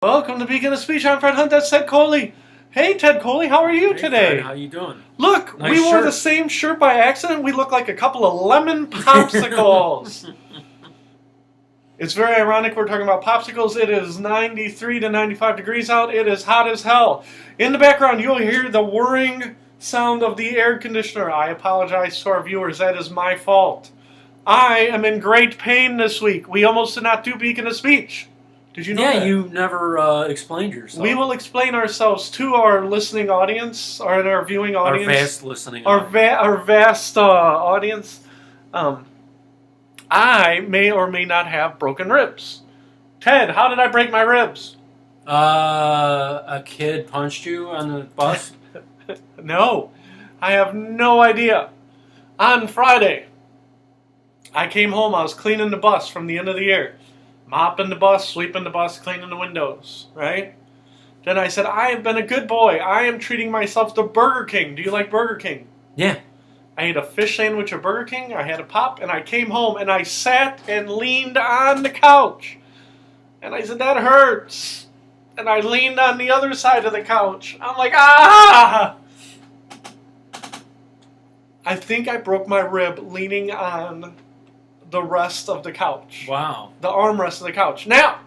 Welcome to Beacon of Speech. I'm Fred Hunt. That's Ted Coley. Hey, Ted Coley, how are you today? Fred, how you doing? Look, Nice we wore shirt. the same shirt by accident. We look like a couple of lemon popsicles. It's very ironic we're talking about popsicles. It is 93 to 95 degrees out. It is hot as hell. In the background, you'll hear the whirring sound of the air conditioner. I apologize to our viewers. That is my fault. I am in great pain this week. We almost did not do Beacon of Speech. Did you know that? Yeah, you never explained yourself. We will explain ourselves to our listening audience, or our viewing audience. Our vast listening audience. Our vast audience. I may or may not have broken ribs. Ted, how did I break my ribs? A kid punched you on the bus? No, I have no idea. On Friday, I came home. I was cleaning the bus from the end of the year. Mopping the bus, sweeping the bus, cleaning the windows, right? Then I said, I have been a good boy. I am treating myself to Burger King. Do you like Burger King? Yeah. I ate a fish sandwich at Burger King. I had a pop, and I came home, and I sat and leaned on the couch. And I said, that hurts. And I leaned on the other side of the couch. I'm like, ah! I think I broke my rib leaning on the rest of the couch. Wow. The armrest of the couch. Now,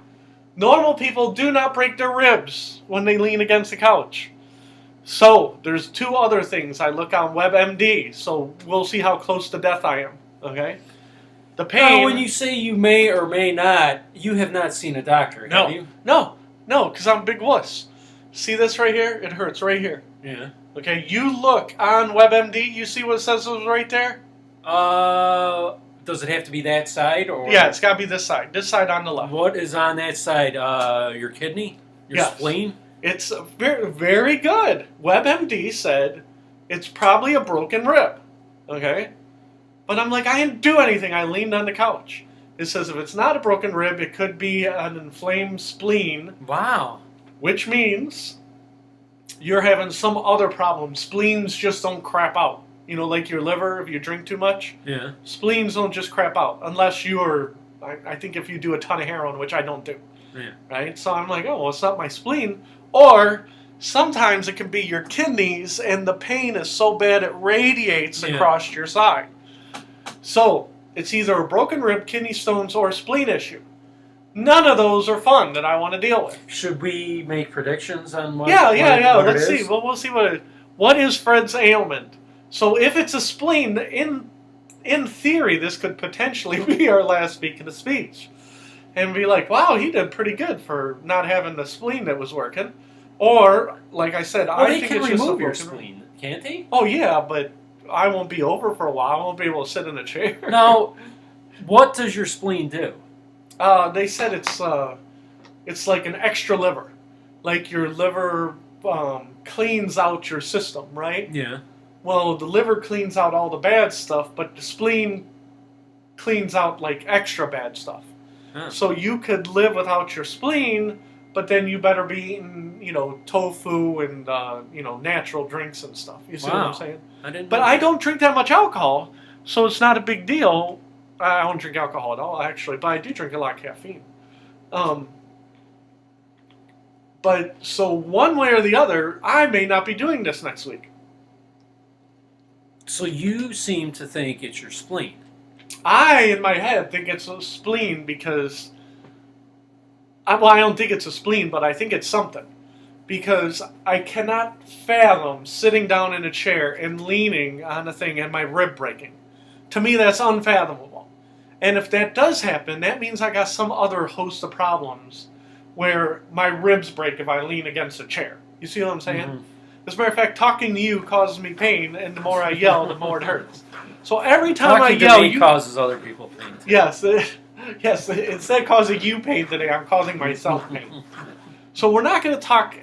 normal people do not break their ribs when they lean against the couch. So, there's two other things. I look on WebMD, so we'll see how close to death I am. Okay? The pain... Now, when you say you may or may not, you have not seen a doctor, have you? No, because I'm a big wuss. See this right here? It hurts right here. Yeah. Okay, you look on WebMD, you see what it says right there? Does it have to be that side? Or Yeah, it's got to be this side on the left. What is on that side? Your kidney? Your spleen? It's very, very good. WebMD said it's probably a broken rib. Okay? But I'm like, I didn't do anything. I leaned on the couch. It says if it's not a broken rib, it could be an inflamed spleen. Wow. Which means you're having some other problem. Spleens just don't crap out. You know, like your liver, if you drink too much. Yeah. Spleens don't just crap out. Unless you're, I think if you do a ton of heroin, which I don't do. Yeah. Right? So I'm like, oh, well, it's not my spleen. Or sometimes it can be your kidneys, and the pain is so bad it radiates across your side. So it's either a broken rib, kidney stones, or a spleen issue. None of those are fun that I want to deal with. Should we make predictions on what? Yeah. What Let's it is? see. Well, we'll see what is Fred's ailment. So if it's a spleen, in theory, this could potentially be our last Beacon of Speech. And be like, wow, he did pretty good for not having the spleen that was working. Or, like I said, I think it's just a your broken spleen, can't they? Oh, yeah, but I won't be over for a while. I won't be able to sit in a chair. Now, what does your spleen do? They said it's like an extra liver. Like your liver cleans out your system, right? Yeah. Well, the liver cleans out all the bad stuff, but the spleen cleans out like extra bad stuff. Huh. So you could live without your spleen, but then you better be eating, tofu and natural drinks and stuff. You see what I'm saying? I didn't. But I don't drink that much alcohol, so it's not a big deal. I don't drink alcohol at all, actually, but I do drink a lot of caffeine. But so one way or the other, I may not be doing this next week. So you seem to think it's your spleen. I, in my head, think it's a spleen because... I don't think it's a spleen, but I think it's something. Because I cannot fathom sitting down in a chair and leaning on a thing and my rib breaking. To me, that's unfathomable. And if that does happen, that means I got some other host of problems where my ribs break if I lean against a chair. You see what I'm saying? Mm-hmm. As a matter of fact, talking to you causes me pain, and the more I yell, the more it hurts. So every time I yell, you causes other people pain. Yes, yes. Instead of causing you pain today, I'm causing myself pain. So we're not going to talk.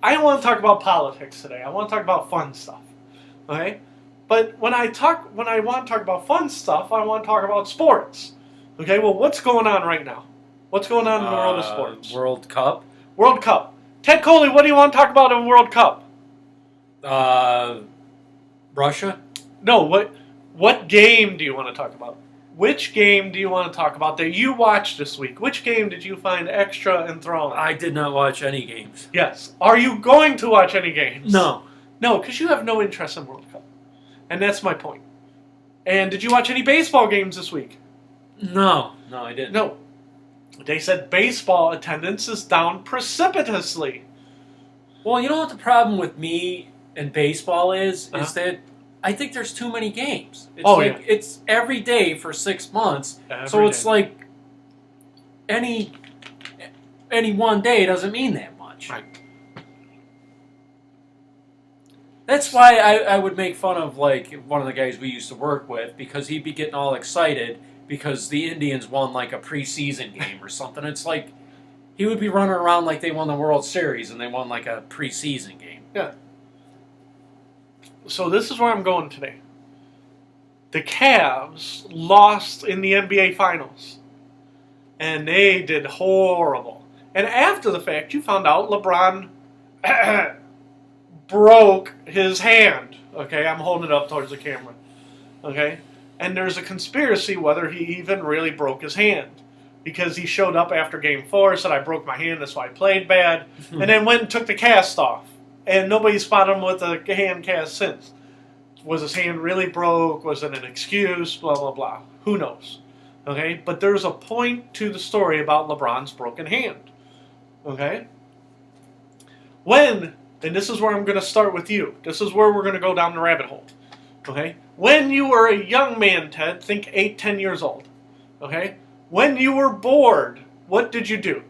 I don't want to talk about politics today. I want to talk about fun stuff. Okay, but when I want to talk about fun stuff, I want to talk about sports. Okay, well, what's going on right now? What's going on in the world of sports? World Cup. World Cup. Ted Coley, what do you want to talk about in World Cup? Russia? No, what game do you want to talk about? which game do you want to talk about that you watched this week? Which game did you find extra enthralling? I did not watch any games. Yes. Are you going to watch any games? No. No, because you have no interest in World Cup. And that's my point. And did you watch any baseball games this week? No. No, I didn't. No. They said baseball attendance is down precipitously. Well, you know what the problem with me and baseball is that I think there's too many games. It's it's every day for 6 months. So it's like any one day doesn't mean that much. Right. That's why I would make fun of like one of the guys we used to work with, because he'd be getting all excited because the Indians won like a preseason game or something. It's like he would be running around like they won the World Series and they won like a preseason game. Yeah. So this is where I'm going today. The Cavs lost in the NBA Finals. And they did horrible. And after the fact, you found out LeBron broke his hand. Okay, I'm holding it up towards the camera. Okay? And there's a conspiracy whether he even really broke his hand. Because he showed up after Game 4, said, I broke my hand, that's why I played bad. And then went and took the cast off. And nobody spotted him with a hand cast since. Was his hand really broke? Was it an excuse? Blah, blah, blah. Who knows? Okay? But there's a point to the story about LeBron's broken hand. Okay? When, and this is where I'm going to start with you. This is where we're going to go down the rabbit hole. Okay? When you were a young man, Ted, think 8, 10 years old. Okay? When you were bored, what did you do?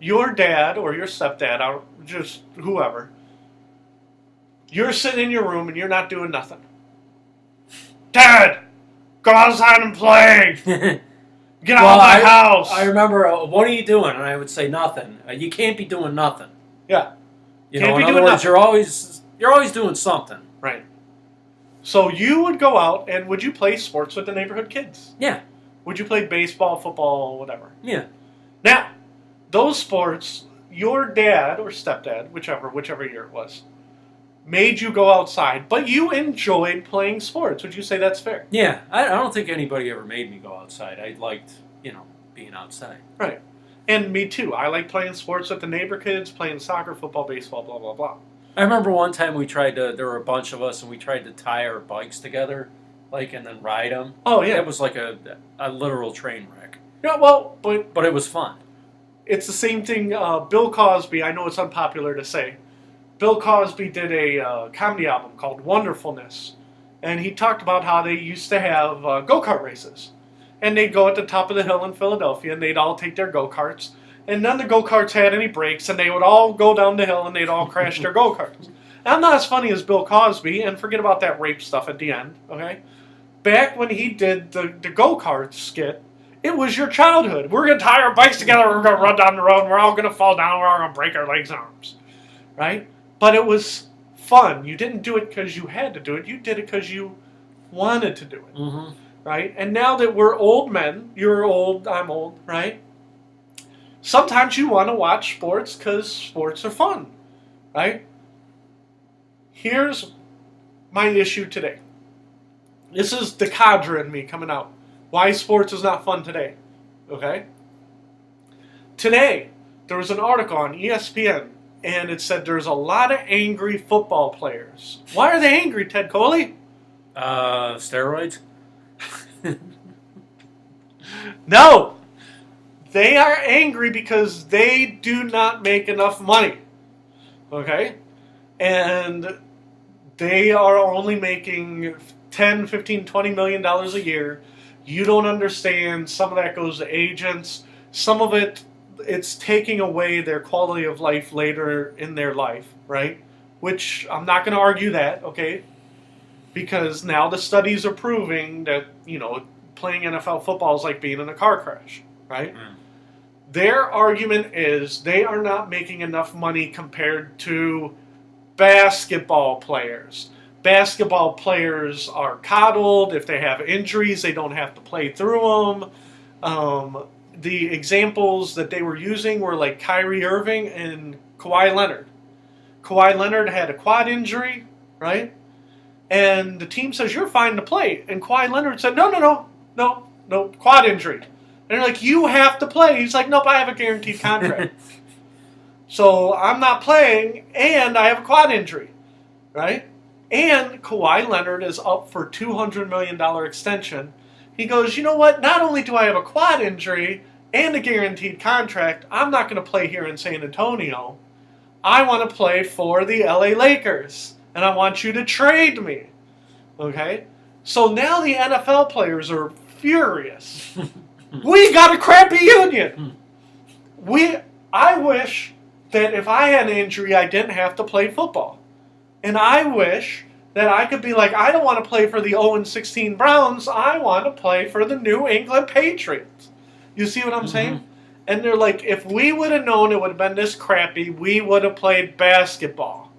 Your dad or your stepdad, or just whoever, you're sitting in your room and you're not doing nothing. Dad, go outside and play. Get out of my house. I remember, what are you doing? And I would say nothing. You can't be doing nothing. Yeah. You know, in other words, you're always doing something. Right. So you would go out and would you play sports with the neighborhood kids? Yeah. Would you play baseball, football, whatever? Yeah. Now, those sports, your dad or stepdad, whichever year it was, made you go outside, but you enjoyed playing sports. Would you say that's fair? Yeah. I don't think anybody ever made me go outside. I liked, being outside. Right. And me too. I like playing sports with the neighbor kids, playing soccer, football, baseball, blah, blah, blah. I remember one time there were a bunch of us, and we tried to tie our bikes together, and then ride them. Oh, yeah. It was like a literal train wreck. Yeah, well, but it was fun. It's the same thing. Bill Cosby, I know it's unpopular to say, Bill Cosby did a comedy album called Wonderfulness. And he talked about how they used to have go-kart races. And they'd go at the top of the hill in Philadelphia, and they'd all take their go-karts. And none of the go-karts had any brakes, and they would all go down the hill, and they'd all crash their go-karts. And I'm not as funny as Bill Cosby, and forget about that rape stuff at the end, okay? Back when he did the go-kart skit, it was your childhood. We're going to tie our bikes together, we're going to run down the road, and we're all going to fall down, we're all going to break our legs and arms. Right? But it was fun. You didn't do it because you had to do it. You did it because you wanted to do it. Mm-hmm. Right? And now that we're old men, you're old, I'm old, right? Sometimes you want to watch sports because sports are fun. Right? Here's my issue today. This is the cadre in me coming out. Why sports is not fun today. Okay? Today, there was an article on ESPN, and it said there's a lot of angry football players. Why are they angry, Ted Coley? Steroids? No! They are angry because they do not make enough money. Okay? And they are only making $10, $15, $20 million a year. You don't understand. Some of that goes to agents. Some of it's taking away their quality of life later in their life, right? Which I'm not going to argue that, okay? Because now the studies are proving that, playing NFL football is like being in a car crash, right? Mm. Their argument is they are not making enough money compared to basketball players. Basketball players are coddled. If they have injuries, they don't have to play through them. The examples that they were using were like Kyrie Irving and Kawhi Leonard. Kawhi Leonard had a quad injury, right? And the team says, you're fine to play. And Kawhi Leonard said, no, nope, quad injury. And they're like, you have to play. He's like, nope, I have a guaranteed contract. So I'm not playing, and I have a quad injury, right? And Kawhi Leonard is up for $200 million extension. He goes, you know what? Not only do I have a quad injury and a guaranteed contract, I'm not going to play here in San Antonio. I want to play for the LA Lakers, and I want you to trade me. Okay? So now the NFL players are furious. We got a crappy union. I wish that if I had an injury, I didn't have to play football. And I wish that I could be like, I don't want to play for the 0-16 Browns. I want to play for the New England Patriots. You see what I'm saying? And they're like, if we would have known it would have been this crappy, we would have played basketball.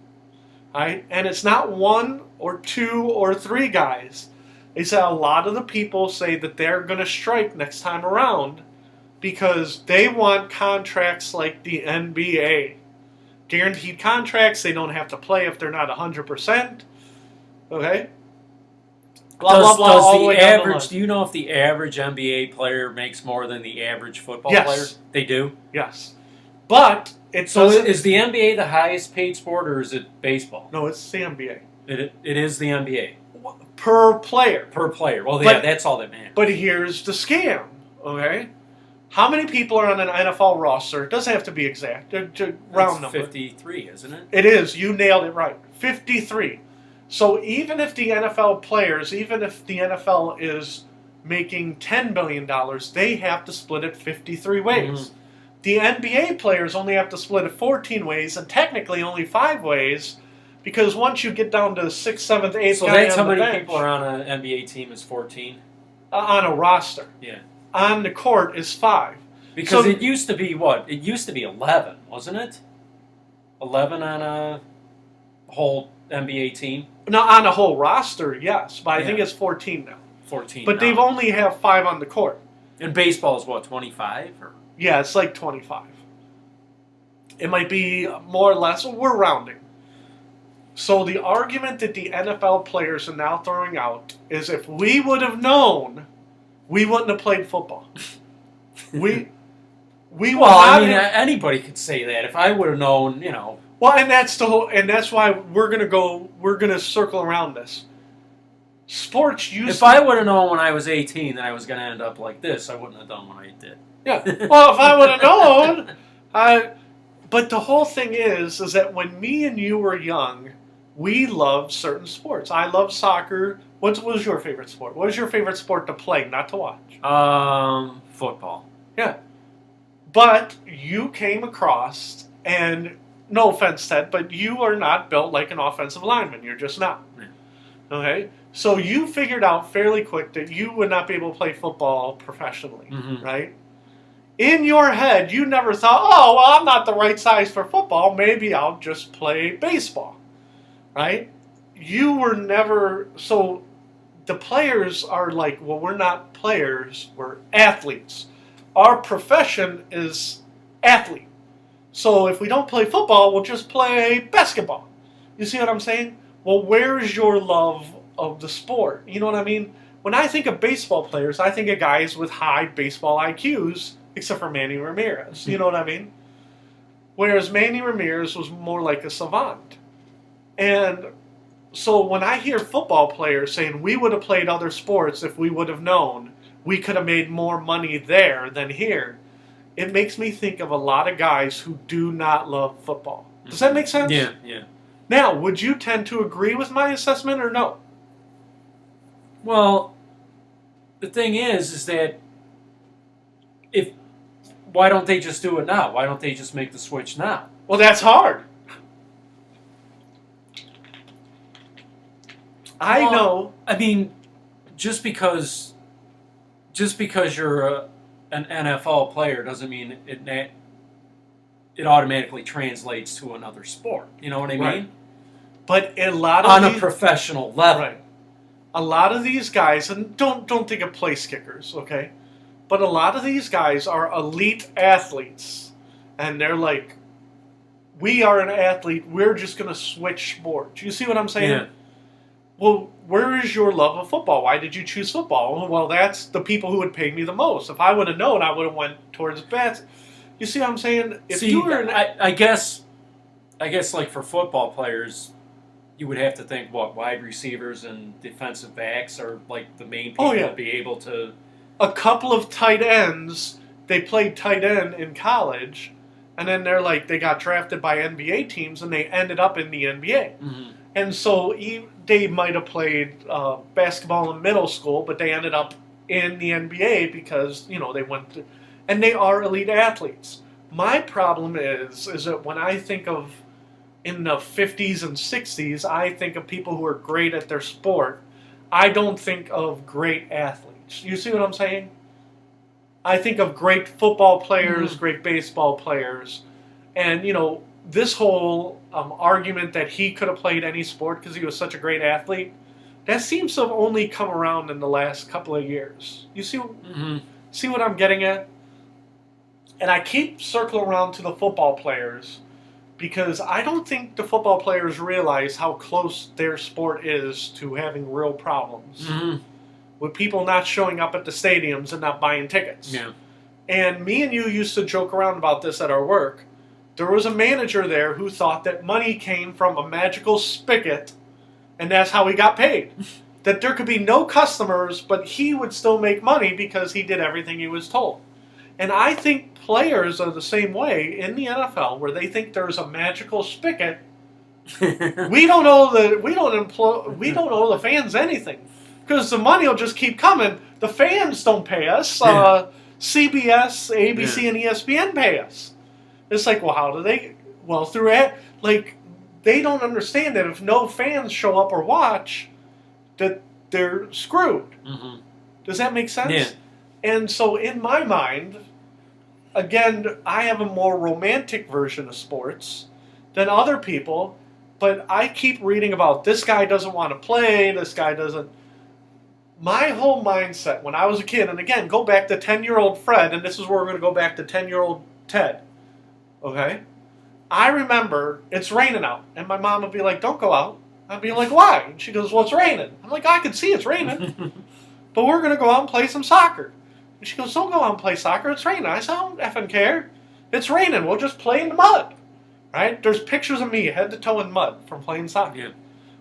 Right? And it's not one or two or three guys. They say a lot of the people say that they're going to strike next time around because they want contracts like the NBA. Guaranteed contracts, they don't have to play if they're not 100%. Okay? Blah, blah, blah, all the way down the line. Do you know if the average NBA player makes more than the average football player? They do? Yes. But it's so is the NBA the highest paid sport, or is it baseball? No, it's the NBA. It is the NBA. Per player. Per player. Well, yeah, that's all that matters. But here's the scam, okay? How many people are on an NFL roster? It doesn't have to be exact. Round number. 53, isn't it? It is. You nailed it right. 53. So even if the NFL players, even if the NFL is making $10 billion, they have to split it 53 ways. The NBA players only have to split it 14 ways, and technically only 5 ways, because once you get down to 6th, 7th, 8th, so that's how many people are on an NBA team is 14? On a roster. Yeah. On the court is 5. Because it used to be what? It used to be 11, wasn't it? 11 on a whole NBA team? No, on a whole roster, yes. But I think it's 14 now. 14 But they've only have 5 on the court. And baseball is what, 25? Or? Yeah, it's like 25. It might be more or less. We're rounding. So the argument that the NFL players are now throwing out is if we would have known, we wouldn't have played football. Anybody could say that. If I would have known, you know. Well, and that's why we're gonna circle around this. Sports used If I would have known when I was 18 that I was going to end up like this, I wouldn't have done what I did. Yeah. Well, if I would have known, but the whole thing is that when me and you were young, we loved certain sports. I love soccer. What was your favorite sport? What was your favorite sport to play, not to watch? Football. Yeah. But you came across, and no offense, Ted, but you are not built like an offensive lineman. You're just not. Yeah. Okay? So you figured out fairly quick that you would not be able to play football professionally, right? In your head, you never thought, oh, well, I'm not the right size for football. Maybe I'll just play baseball, right? You were never... So the players are like, well, we're not players. We're athletes. Our profession is athlete. So if we don't play football, we'll just play basketball. You see what I'm saying? Well, where's your love of the sport? You know what I mean? When I think of baseball players, I think of guys with high baseball IQs, except for Manny Ramirez. You know what I mean? Whereas Manny Ramirez was more like a savant. And so when I hear football players saying we would have played other sports if we would have known, we could have made more money there than here, it makes me think of a lot of guys who do not love football. Does that make sense? Yeah, yeah. Now, would you tend to agree with my assessment or no? Well, the thing is that why don't they just do it now? Why don't they just make the switch now? Well, that's hard. I know. I mean, just because you're an NFL player doesn't mean it automatically translates to another sport. You know what I mean? Right. But a lot of on a professional level, right? A lot of these guys, and don't think of place kickers, okay? But a lot of these guys are elite athletes, and they're like, "We are an athlete. We're just going to switch sports." You see what I'm saying? Yeah. well, where is your love of football? Why did you choose football? Well, that's the people who would pay me the most. If I would have known, I would have went towards bats. You see what I'm saying? If you were, I guess like for football players, you would have to think what wide receivers and defensive backs are like the main people to be able to. A couple of tight ends. They played tight end in college, and then they got drafted by NBA teams, and they ended up in the NBA. Mm-hmm. And so they might have played basketball in middle school, but they ended up in the NBA because they went to, and they are elite athletes. My problem is that when I think of in the 50s and 60s, I think of people who are great at their sport. I don't think of great athletes. You see what I'm saying? I think of great football players, great baseball players, and this whole argument that he could have played any sport because he was such a great athlete, that seems to have only come around in the last couple of years. You see what I'm getting at? And I keep circling around to the football players because I don't think the football players realize how close their sport is to having real problems. With people not showing up at the stadiums and not buying tickets. Yeah. And me and you used to joke around about this at our work. There was a manager there who thought that money came from a magical spigot, and that's how he got paid. That there could be no customers, but he would still make money because he did everything he was told. And I think players are the same way in the NFL, where they think there's a magical spigot. We don't owe the fans anything. Because the money will just keep coming. The fans don't pay us. CBS, ABC, and ESPN pay us. It's like, well, how do they? Well, through it. They don't understand that if no fans show up or watch, that they're screwed. Does that make sense? Yeah. And so in my mind, again, I have a more romantic version of sports than other people. But I keep reading about this guy doesn't want to play, this guy doesn't. My whole mindset when I was a kid, and again, go back to 10-year-old Fred, and this is where we're going to go back to 10-year-old Ted. Okay? I remember it's raining out, and my mom would be like, don't go out. I'd be like, why? And she goes, well, it's raining. I'm like, I can see it's raining, but we're going to go out and play some soccer. And she goes, don't go out and play soccer, it's raining. I said, I don't effing care. It's raining, we'll just play in the mud. Right? There's pictures of me head to toe in mud from playing soccer. Yeah.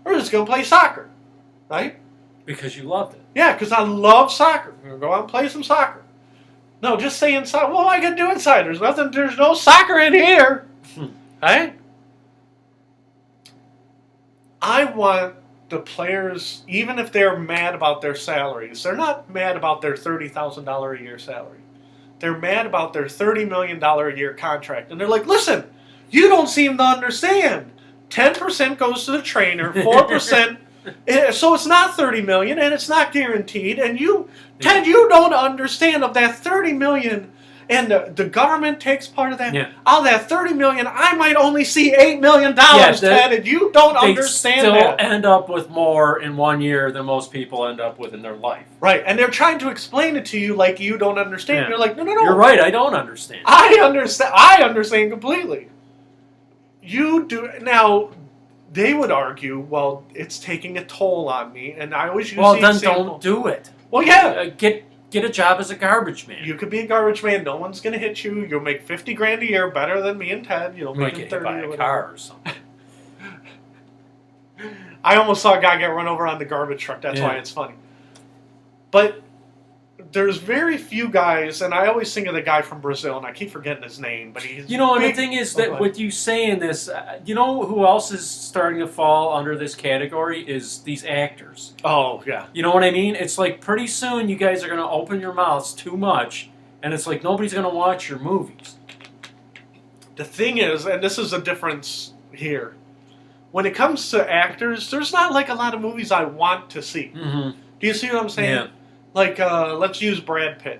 We're just going to play soccer. Right? Because you loved it. Yeah, because I love soccer. We're going to go out and play some soccer. No, just stay inside. What am I going to do inside? There's no soccer in here. Right? I want the players, even if they're mad about their salaries, they're not mad about their $30,000 a year salary. They're mad about their $30 million a year contract. And they're like, listen, you don't seem to understand. 10% goes to the trainer, 4%. So it's not $30 million, and it's not guaranteed. And Ted, you don't understand of that $30 million, and the government takes part of that. Yeah. Out of that $30 million, I might only see $8 million, Ted, and you don't understand that. They still end up with more in 1 year than most people end up with in their life. Right, and they're trying to explain it to you like you don't understand. Yeah. You're like, no. You're right, I don't understand. I understand completely. You do now. They would argue, well, it's taking a toll on me, and I always use the example. Don't do it. Well, yeah. Get a job as a garbage man. You could be a garbage man. No one's going to hit you. You'll make $50,000 a year, better than me and Ted. You'll might make get hit by a car or something. I almost saw a guy get run over on the garbage truck. That's why it's funny. But there's very few guys, and I always think of the guy from Brazil, and I keep forgetting his name, but he's and the thing is that with you saying this, you know who else is starting to fall under this category is these actors. Oh, yeah. You know what I mean? It's like pretty soon you guys are going to open your mouths too much, and it's like nobody's going to watch your movies. The thing is, and this is a difference here, when it comes to actors, there's not like a lot of movies I want to see. Mm-hmm. Do you see what I'm saying? Yeah. Like, let's use Brad Pitt.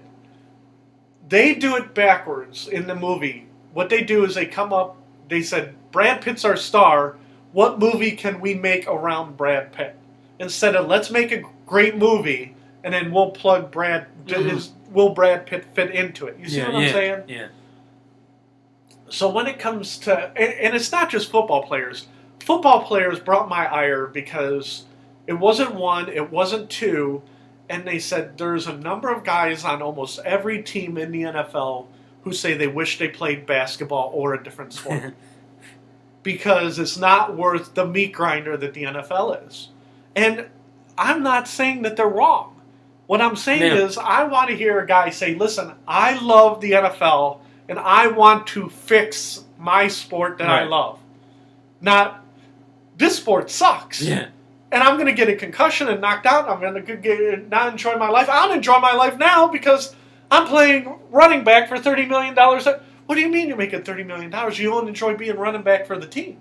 They do it backwards in the movie. What they do is they come up, they said, Brad Pitt's our star. What movie can we make around Brad Pitt? Instead of, let's make a great movie, and then we'll plug will Brad Pitt fit into it? You see what I'm saying? Yeah. So when it comes to, and it's not just football players. Football players brought my ire because It wasn't one, it wasn't two. And they said there's a number of guys on almost every team in the NFL who say they wish they played basketball or a different sport. Because it's not worth the meat grinder that the NFL is. And I'm not saying that they're wrong. What I'm saying is I want to hear a guy say, listen, I love the NFL and I want to fix my sport that I love. Not, this sport sucks. Yeah. And I'm going to get a concussion and knocked out. I'm going to not enjoy my life. I'll enjoy my life now because I'm playing running back for $30 million. What do you mean you're making $30 million? You don't enjoy being running back for the team.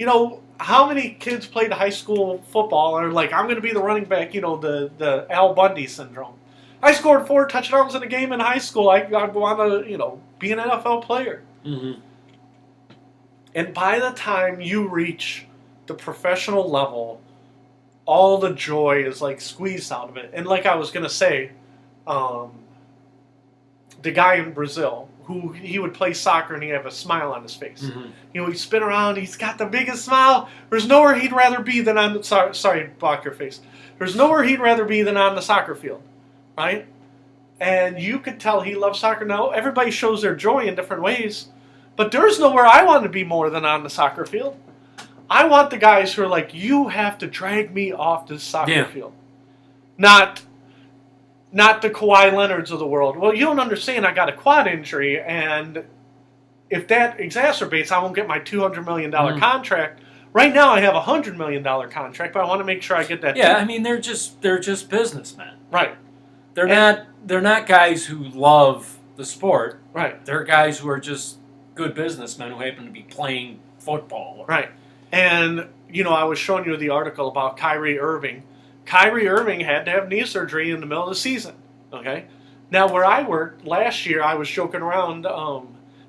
You know, how many kids played high school football and are like, I'm going to be the running back, you know, the Al Bundy syndrome. I scored 4 touchdowns in a game in high school. I want to, you know, be an NFL player. Mm-hmm. And by the time you reach the professional level, all the joy is like squeezed out of it. And like I was going to say, the guy in Brazil, who he would play soccer and he'd have a smile on his face. Mm-hmm. You know, he'd spin around, he's got the biggest smile. There's nowhere he'd rather be than on the, sorry, block your face. There's nowhere he'd rather be than on the soccer field, right? And you could tell he loves soccer. Now, everybody shows their joy in different ways, but there's nowhere I want to be more than on the soccer field. I want the guys who are like, you have to drag me off this soccer field. Not the Kawhi Leonards of the world. Well, you don't understand, I got a quad injury, and if that exacerbates, I won't get my $200 million contract. Right now I have a $100 million contract, but I want to make sure I get that. Yeah, I mean, they're just businessmen. Right. They're not guys who love the sport. Right. They're guys who are just good businessmen who happen to be playing football. Right. And, you know, I was showing you the article about Kyrie Irving. Kyrie Irving had to have knee surgery in the middle of the season. Okay? Now, where I worked last year, I was joking around.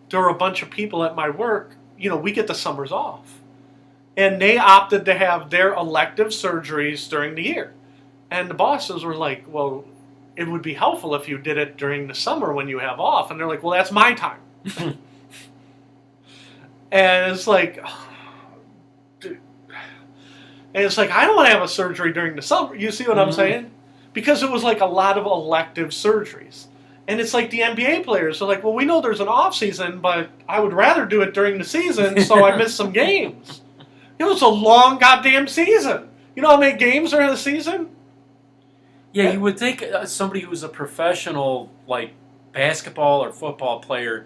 There were a bunch of people at my work. You know, we get the summers off. And they opted to have their elective surgeries during the year. And the bosses were like, well, it would be helpful if you did it during the summer when you have off. And they're like, well, that's my time. And it's like... And it's like, I don't want to have a surgery during the summer. You see what I'm saying? Because it was like a lot of elective surgeries. And it's like the NBA players are like, well, we know there's an off season, but I would rather do it during the season so I miss some games. You know, it's a long goddamn season. You know how many games are in the season? Yeah, you would think somebody who's a professional, like basketball or football player,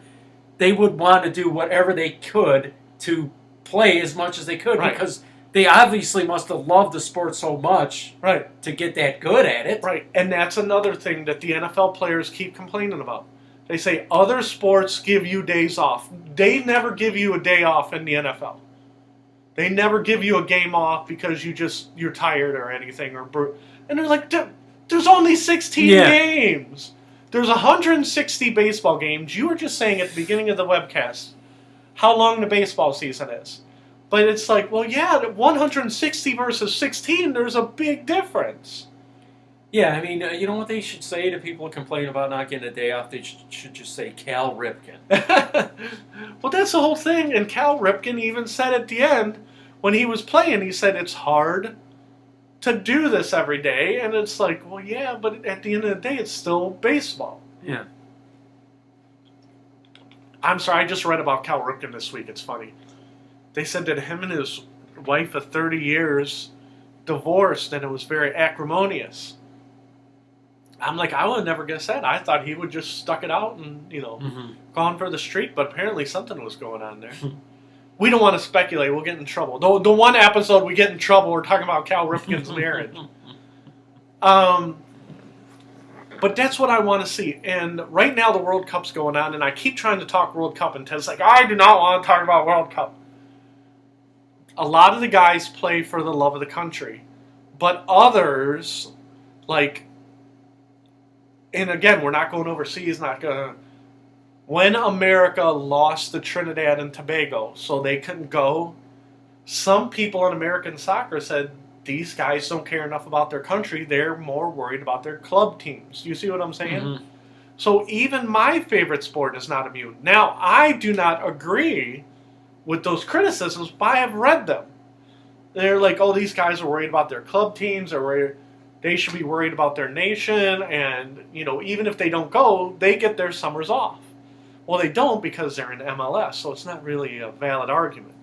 they would want to do whatever they could to play as much as they could because they obviously must have loved the sport so much to get that good at it. Right, and that's another thing that the NFL players keep complaining about. They say other sports give you days off. They never give you a day off in the NFL. They never give you a game off because you're tired or anything. And they're like, there's only 16 games. There's 160 baseball games. You were just saying at the beginning of the webcast how long the baseball season is. But it's like, well, yeah, 160 versus 16, there's a big difference. Yeah, I mean, you know what they should say to people who complain about not getting a day off? They should just say Cal Ripken. Well, that's the whole thing. And Cal Ripken even said at the end, when he was playing, he said it's hard to do this every day. And it's like, well, yeah, but at the end of the day, it's still baseball. Yeah. I'm sorry, I just read about Cal Ripken this week. It's funny. They said that him and his wife of 30 years divorced, and it was very acrimonious. I'm like, I would have never guessed that. I thought he would just stuck it out and, you know, gone for the streak, but apparently something was going on there. We don't want to speculate. We'll get in trouble. The one episode we get in trouble, we're talking about Cal Ripken's marriage. But that's what I want to see. And right now the World Cup's going on, and I keep trying to talk World Cup, and Ted's like, I do not want to talk about World Cup. A lot of the guys play for the love of the country. But others, like, and again, we're not going overseas, when America lost to Trinidad and Tobago, so they couldn't go, some people in American soccer said, these guys don't care enough about their country, they're more worried about their club teams. You see what I'm saying? So even my favorite sport is not immune. Now, I do not agree with those criticisms, but I have read them. They're like, oh, these guys are worried about their club teams, or they should be worried about their nation, and even if they don't go, they get their summers off. Well, they don't because they're in MLS, so it's not really a valid argument.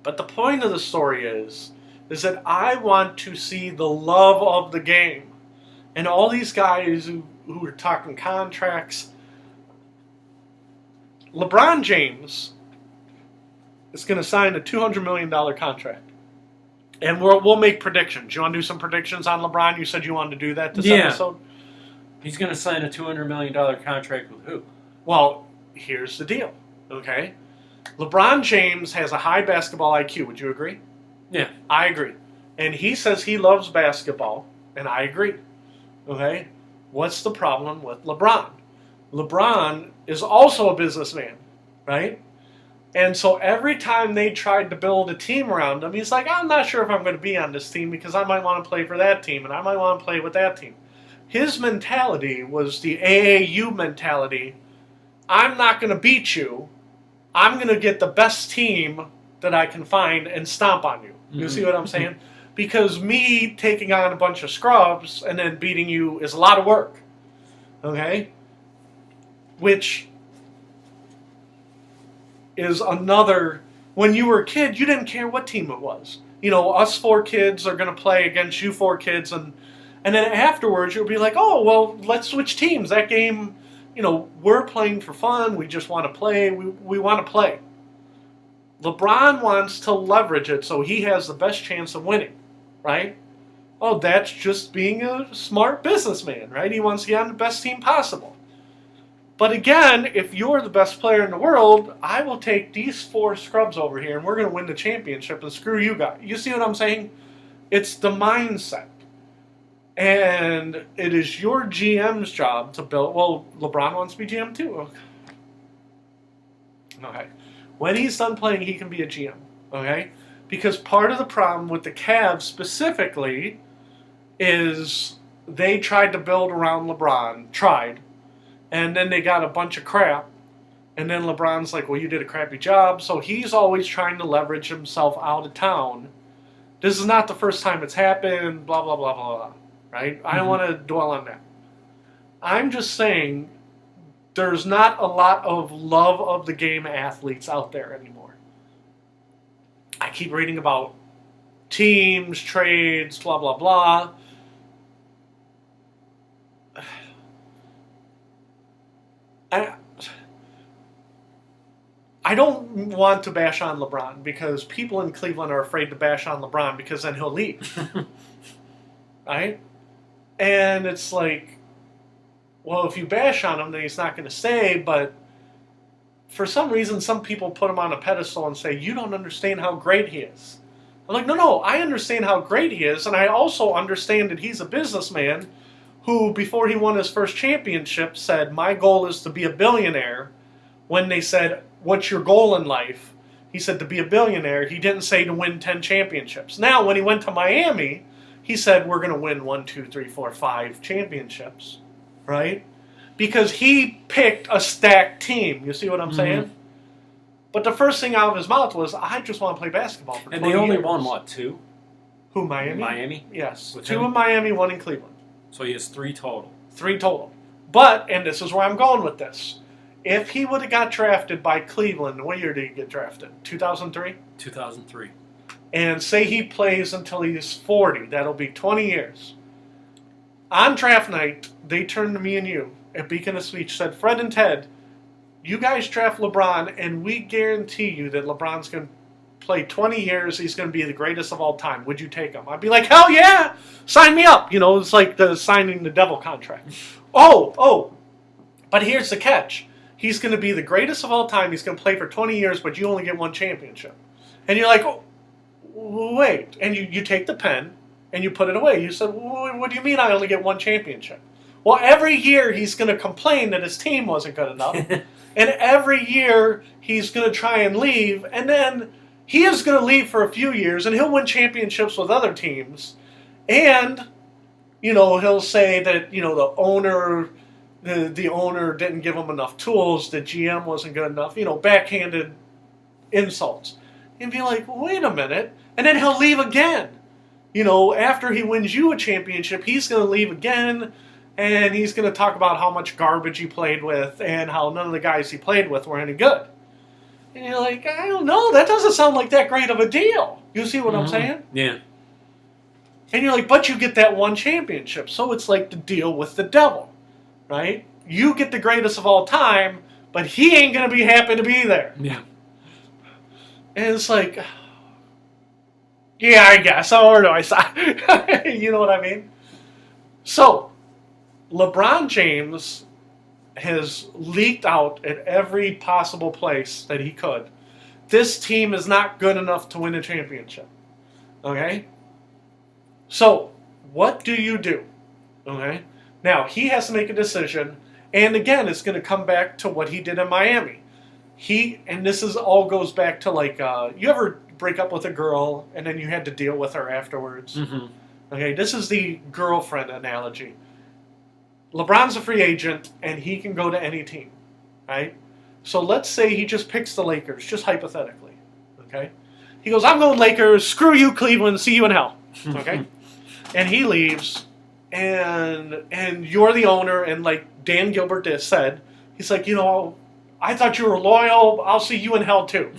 But the point of the story is that I want to see the love of the game. And all these guys who are talking contracts, LeBron James is going to sign a $200 million contract. And we'll make predictions. You want to do some predictions on LeBron? You said you wanted to do that this episode? He's going to sign a $200 million contract with who? Well, here's the deal, okay? LeBron James has a high basketball IQ. Would you agree? Yeah. I agree. And he says he loves basketball, and I agree. Okay? What's the problem with LeBron? LeBron is also a businessman, right? And so every time they tried to build a team around him, he's like, I'm not sure if I'm going to be on this team because I might want to play for that team, and I might want to play with that team. His mentality was the AAU mentality. I'm not going to beat you. I'm going to get the best team that I can find and stomp on you. You see what I'm saying? Because me taking on a bunch of scrubs and then beating you is a lot of work. Okay? Which is another... When you were a kid, you didn't care what team it was. Us 4 kids are going to play against you 4 kids, and then afterwards you'll be like, oh, well, let's switch teams. That game, we're playing for fun. We just want to play. We want to play. LeBron wants to leverage it so he has the best chance of winning, right? Oh, that's just being a smart businessman, right? He wants to get on the best team possible. But again, if you're the best player in the world, I will take these 4 scrubs over here and we're going to win the championship and screw you guys. You see what I'm saying? It's the mindset. And it is your GM's job to build... Well, LeBron wants to be GM too. Okay. When he's done playing, he can be a GM. Okay? Because part of the problem with the Cavs specifically is they tried to build around LeBron. Tried. And then they got a bunch of crap. And then LeBron's like, well, you did a crappy job. So he's always trying to leverage himself out of town. This is not the first time it's happened. Blah, blah, blah, blah, blah. Right? I don't want to dwell on that. I'm just saying there's not a lot of love of the game athletes out there anymore. I keep reading about teams, trades, blah, blah, blah. I don't want to bash on LeBron because people in Cleveland are afraid to bash on LeBron because then he'll leave. Right? And it's like, well, if you bash on him, then he's not going to stay. But for some reason, some people put him on a pedestal and say, you don't understand how great he is. I'm like, no, I understand how great he is. And I also understand that he's a businessman who, before he won his first championship, said, my goal is to be a billionaire. When they said, what's your goal in life? He said to be a billionaire. He didn't say to win 10 championships. Now, when he went to Miami, he said, we're going to win 1, 2, 3, 4, 5 championships. Right? Because he picked a stacked team. You see what I'm saying? But the first thing out of his mouth was, I just want to play basketball for 20 years. And they only won, what, 2? Who, Miami? Miami? Yes. With 2 him? in Miami, 1 in Cleveland. So he has 3 total. 3 total. But, and this is where I'm going with this, if he would have got drafted by Cleveland, what year did he get drafted? 2003? 2003. And say he plays until he's 40. That'll be 20 years. On draft night, they turned to me and you at Beacon of Speech, said, Fred and Ted, you guys draft LeBron, and we guarantee you that LeBron's going to play 20 years. He's going to be the greatest of all time. Would you take him? I'd be like, hell yeah! Sign me up. It's like signing the devil contract. Oh. But here's the catch. He's going to be the greatest of all time. He's going to play for 20 years, but you only get 1 championship. And you're like, oh, wait. And you take the pen and you put it away. You said, what do you mean I only get 1 championship? Well, every year he's going to complain that his team wasn't good enough. And every year he's going to try and leave. And then he is going to leave for a few years and he'll win championships with other teams. And, he'll say that, the owner didn't give him enough tools, the GM wasn't good enough, backhanded insults. and be like, well, wait a minute. And then he'll leave again. After he wins you a championship, he's going to leave again, and he's going to talk about how much garbage he played with and how none of the guys he played with were any good. And you're like, I don't know. That doesn't sound like that great of a deal. You see what I'm saying? Yeah. And you're like, but you get that one championship. So it's like the deal with the devil, right? You get the greatest of all time, but he ain't going to be happy to be there. Yeah. And it's like, yeah, I guess. Or do I stop? You know what I mean? So, LeBron James has leaked out at every possible place that he could. This team is not good enough to win a championship. Okay? So, what do you do? Okay? Now, he has to make a decision. And again, it's going to come back to what he did in Miami. And this all goes back to like, you ever break up with a girl and then you had to deal with her afterwards? Mm-hmm. Okay, this is the girlfriend analogy. LeBron's a free agent and he can go to any team, right? So let's say he just picks the Lakers, just hypothetically, okay? He goes, I'm going Lakers, screw you Cleveland, see you in hell, okay? And he leaves, and you're the owner, and like Dan Gilbert said, he's like, I thought you were loyal, I'll see you in hell too,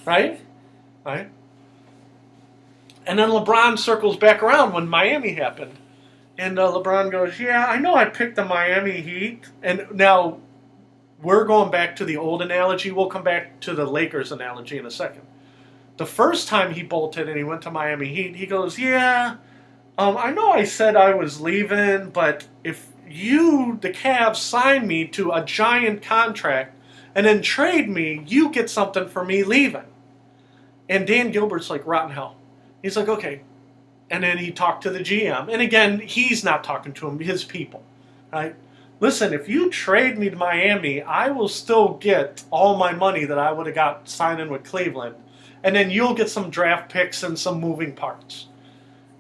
right? Right? And then LeBron circles back around when Miami happened. And LeBron goes, yeah, I know I picked the Miami Heat. And now we're going back to the old analogy. We'll come back to the Lakers analogy in a second. The first time he bolted and he went to Miami Heat, he goes, yeah, I know I said I was leaving, but if you, the Cavs, sign me to a giant contract and then trade me, you get something for me leaving. And Dan Gilbert's like, rotten hell. He's like, okay. And then he talked to the GM. And again, he's not talking to him, his people. Right? Listen, if you trade me to Miami, I will still get all my money that I would have got signing with Cleveland. And then you'll get some draft picks and some moving parts.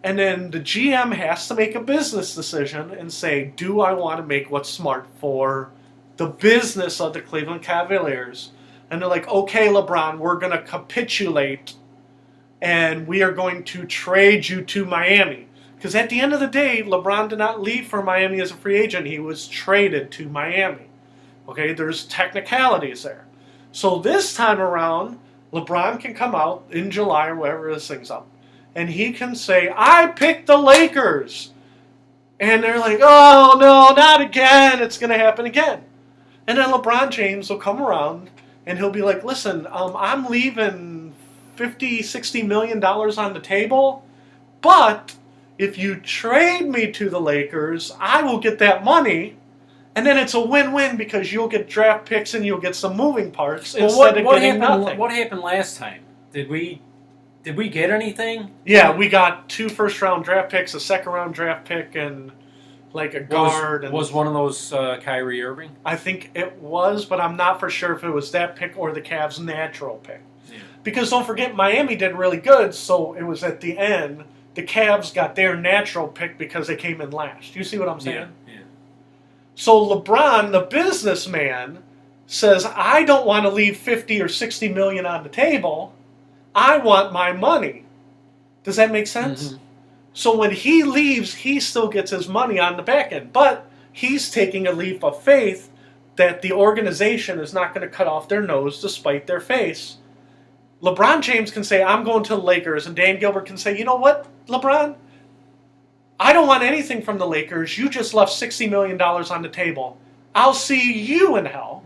And then the GM has to make a business decision and say, do I want to make what's smart for the business of the Cleveland Cavaliers? And they're like, okay, LeBron, we're going to capitulate and we are going to trade you to Miami. Because at the end of the day, LeBron did not leave for Miami as a free agent. He was traded to Miami. Okay, there's technicalities there. So this time around, LeBron can come out in July or wherever this thing's up. And he can say, I picked the Lakers. And they're like, oh, no, not again. It's going to happen again. And then LeBron James will come around and he'll be like, listen, I'm leaving $50-60 million on the table. But if you trade me to the Lakers, I will get that money. And then it's a win-win because you'll get draft picks and you'll get some moving parts instead of getting nothing. What happened last time? Did we get anything? Yeah, we got 2 first-round draft picks, a second-round draft pick, and like a guard. Was one of those Kyrie Irving? I think it was, but I'm not for sure if it was that pick or the Cavs' natural pick. Yeah. Because don't forget, Miami did really good, so it was at the end. The Cavs got their natural pick because they came in last. You see what I'm saying? Yeah. So LeBron, the businessman, says, I don't want to leave 50 or 60 million on the table. I want my money. Does that make sense? Mm-hmm. So when he leaves, he still gets his money on the back end. But he's taking a leap of faith that the organization is not going to cut off their nose to spite their face. LeBron James can say, I'm going to the Lakers. And Dan Gilbert can say, you know what, LeBron? I don't want anything from the Lakers. You just left $60 million on the table. I'll see you in hell.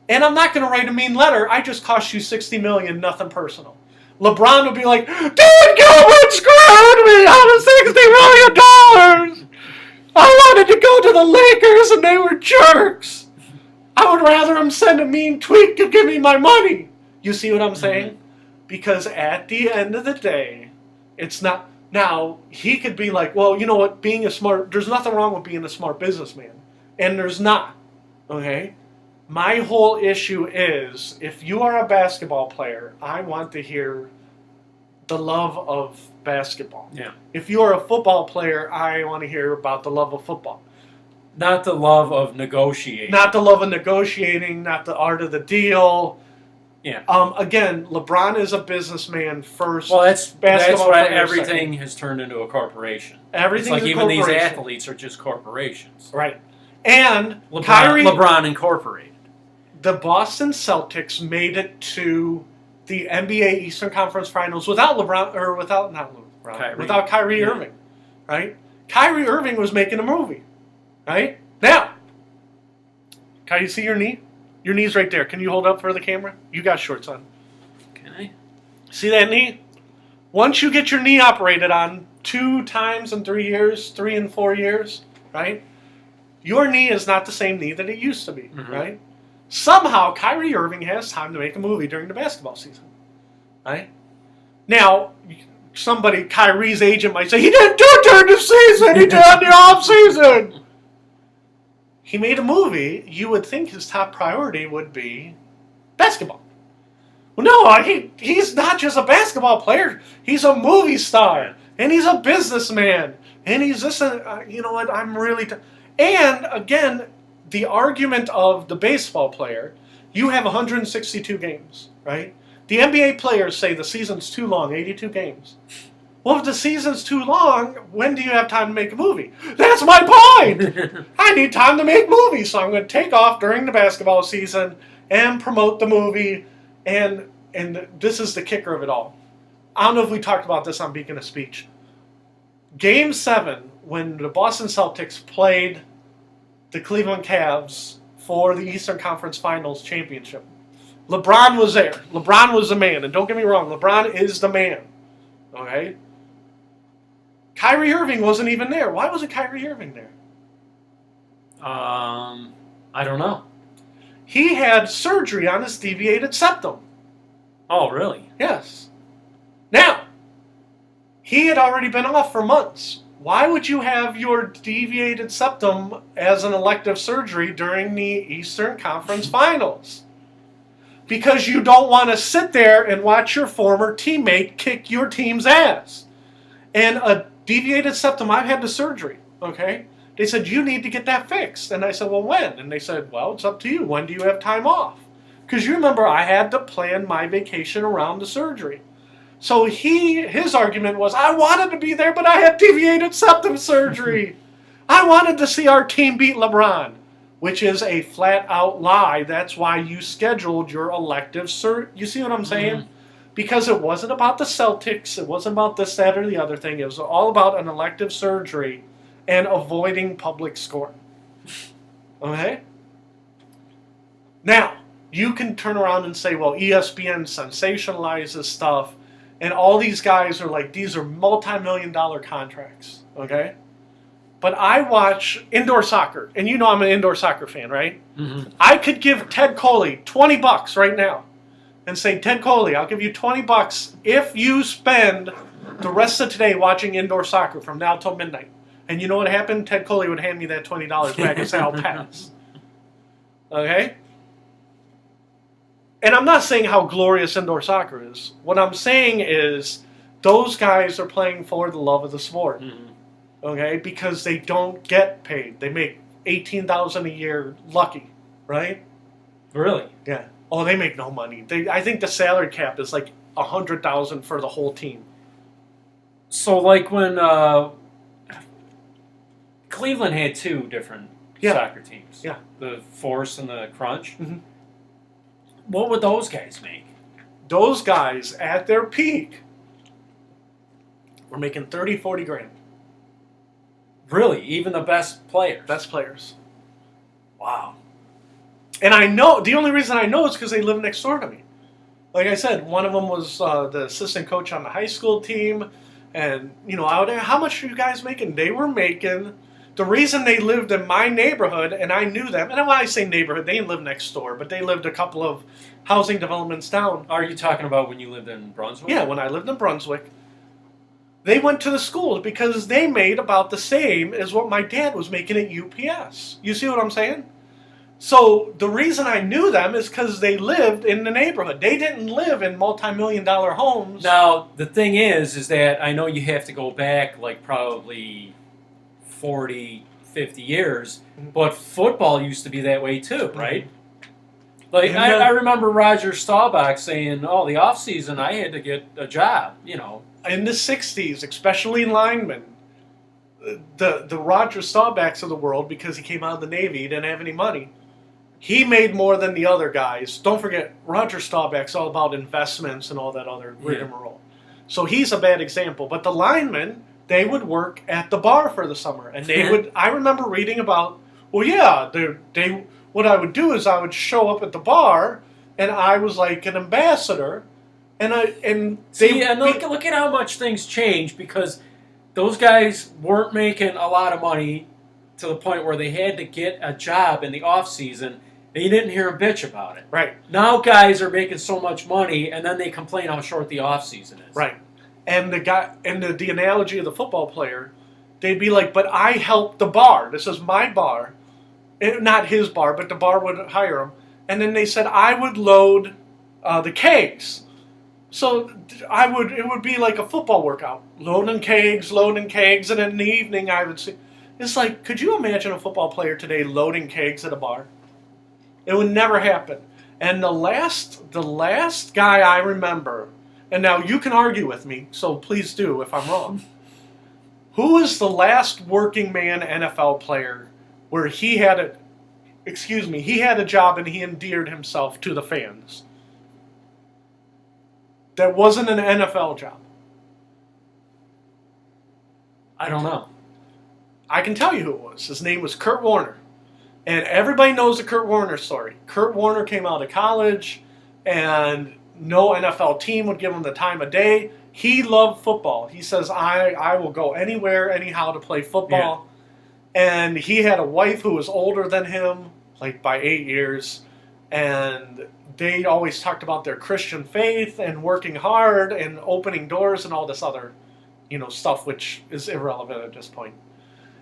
And I'm not going to write a mean letter. I just cost you $60 million, nothing personal. LeBron would be like, Dan Gilbert screwed me out of $60 million. I wanted to go to the Lakers and they were jerks. I would rather him send a mean tweet to give me my money. You see what I'm saying? Because at the end of the day, it's not... Now, he could be like, well, you know what, there's nothing wrong with being a smart businessman. And there's not, okay? My whole issue is, if you are a basketball player, I want to hear the love of basketball. Yeah. If you are a football player, I want to hear about the love of football. Not the love of negotiating. Not the love of negotiating, not the art of the deal. Yeah. Again, LeBron is a businessman first. Well, that's why everything second. has turned into a corporation. Everything's it's like a even corporation. these athletes are just corporations. Right. And LeBron Incorporated. The Boston Celtics made it to the NBA Eastern Conference Finals without Kyrie Irving, right? Kyrie Irving was making a movie, right? Now, can you see your knee? Your knee's right there. Can you hold up for the camera? You got shorts on. Can I? See that knee? Once you get your knee operated on 2 times in 3 years, 3 and 4 years, right? Your knee is not the same knee that it used to be, right? Somehow, Kyrie Irving has time to make a movie during the basketball season, right? Now, Kyrie's agent might say, he didn't do it during the season, he did it in the off season. He made a movie. You would think his top priority would be basketball. Well, no, he's not just a basketball player. He's a movie star, and he's a businessman, and he's this. You know what? I'm really. And again, the argument of the baseball player, you have 162 games, right? The NBA players say the season's too long, 82 games. Well, if the season's too long, when do you have time to make a movie? That's my point! I need time to make movies, so I'm going to take off during the basketball season and promote the movie, and this is the kicker of it all. I don't know if we talked about this on Beacon of Speech. Game 7, when the Boston Celtics played the Cleveland Cavs for the Eastern Conference Finals championship, LeBron was there. LeBron was the man. And don't get me wrong, LeBron is the man. Okay? Kyrie Irving wasn't even there. Why wasn't Kyrie Irving there? I don't know. He had surgery on his deviated septum. Oh, really? Yes. Now, he had already been off for months. Why would you have your deviated septum as an elective surgery during the Eastern Conference Finals? Because you don't want to sit there and watch your former teammate kick your team's ass. And a deviated septum, I've had the surgery, okay? They said, you need to get that fixed. And I said, well, when? And they said, well, it's up to you. When do you have time off? Because you remember, I had to plan my vacation around the surgery. So his argument was, I wanted to be there, but I had deviated septum surgery. I wanted to see our team beat LeBron, which is a flat-out lie. That's why you scheduled your elective surgery. You see what I'm saying? Because it wasn't about the Celtics. It wasn't about this, that, or the other thing. It was all about an elective surgery and avoiding public scorn. Okay? Now, you can turn around and say, well, ESPN sensationalizes stuff, and all these guys are like, these are multi-million-dollar contracts. Okay? But I watch indoor soccer, and you know I'm an indoor soccer fan, right? I could give Ted Coley $20 right now and say, Ted Coley, I'll give you $20 if you spend the rest of today watching indoor soccer from now till midnight. And you know what happened? Ted Coley would hand me that $20 back and say, I'll pass. Okay? And I'm not saying how glorious indoor soccer is. What I'm saying is those guys are playing for the love of the sport. Okay? Because they don't get paid. They make $18,000 a year lucky, right? Really? Yeah. Oh, they make no money. I think the salary cap is like $100,000 for the whole team. So, like when Cleveland had 2 different soccer teams. Yeah. The Force and the Crunch. What would those guys make? Those guys, at their peak, were making 30, 40 grand. Really? Even the best players? Best players. Wow. And I know, the only reason I know is because they live next door to me. Like I said, one of them was the assistant coach on the high school team. And, you know, how much are you guys making? They were making, the reason they lived in my neighborhood, and I knew them, and when I say neighborhood, they didn't live next door, but they lived a couple of housing developments down. Are you talking about when you lived in Brunswick? Yeah, when I lived in Brunswick. They went to the schools because they made about the same as what my dad was making at UPS. You see what I'm saying? So the reason I knew them is because they lived in the neighborhood. They didn't live in multi-million-dollar homes. Now, the thing is that I know you have to go back like probably 40, 50 years, but football used to be that way too, right? Like, I remember Roger Staubach saying, "Oh, the off season, I had to get a job." In the '60s, especially linemen, the Roger Staubachs of the world, because he came out of the Navy, he didn't have any money. He made more than the other guys. Don't forget, Roger Staubach's all about investments and all that other rigmarole. So he's a bad example. But the linemen, they would work at the bar for the summer, and they would. I remember reading about. Well, yeah, they. What I would do is I would show up at the bar, and I was like an ambassador, and look at how much things change, because those guys weren't making a lot of money to the point where they had to get a job in the off season, and you didn't hear them bitch about it. Right. Now guys are making so much money, and then they complain how short the off season is. Right. And the analogy of the football player, they'd be like, "But I helped the bar. This is my bar." Not his bar, but the bar would hire him. And then they said I would load the kegs. So it would be like a football workout. Loading kegs, and in the evening I would see. It's like, could you imagine a football player today loading kegs at a bar? It would never happen. And the last guy I remember, and now you can argue with me, so please do if I'm wrong. Who is the last working man NFL player where he had a job and he endeared himself to the fans? That wasn't an NFL job. I don't know. I can tell you who it was. His name was Kurt Warner. And everybody knows the Kurt Warner story. Kurt Warner came out of college, and no NFL team would give him the time of day. He loved football. He says, I will go anywhere, anyhow, to play football. Yeah. And he had a wife who was older than him, like by 8 years. And they always talked about their Christian faith and working hard and opening doors and all this other, stuff, which is irrelevant at this point.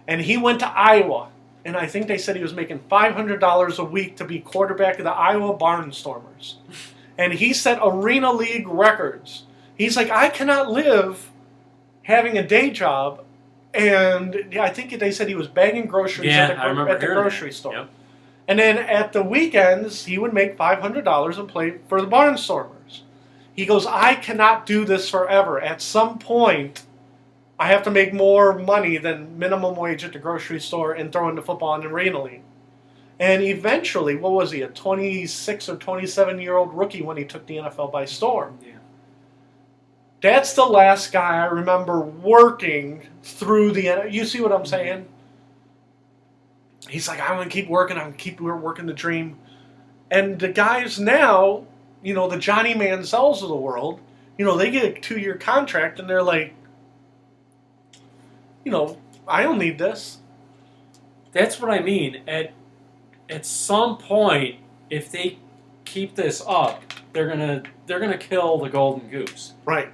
And he went to Iowa. And I think they said he was making $500 a week to be quarterback of the Iowa Barnstormers. And he set Arena League records. He's like, I cannot live having a day job. And I think they said he was bagging groceries at the grocery store. Yep. And then at the weekends, he would make $500 and play for the Barnstormers. He goes, I cannot do this forever. At some point, I have to make more money than minimum wage at the grocery store and throw into football in the Arena League. And eventually, what was he, a 26 or 27-year-old rookie when he took the NFL by storm? Yeah. That's the last guy I remember working through the... You see what I'm saying? He's like, I'm going to keep working. I'm going to keep working the dream. And the guys now, the Johnny Manziels of the world, they get a 2-year contract and they're like, I don't need this. That's what I mean. At some point, if they keep this up, they're gonna kill the golden goose. Right.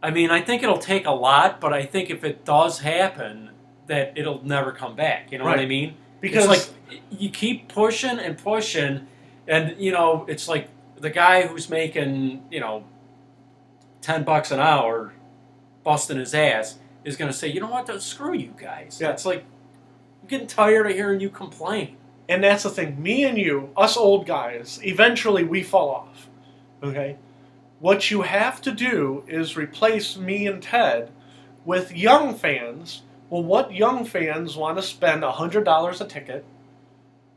I mean, I think it'll take a lot, but I think if it does happen, that it'll never come back. You know what I mean? Because it's like you keep pushing and pushing, and it's like the guy who's making $10 an hour, busting his ass, is going to say, you know what? Screw you guys. Yeah. It's like I'm getting tired of hearing you complain. And that's the thing. Me and you, us old guys, eventually we fall off. Okay. What you have to do is replace me and Ted with young fans. Well, what young fans want to spend $100 a ticket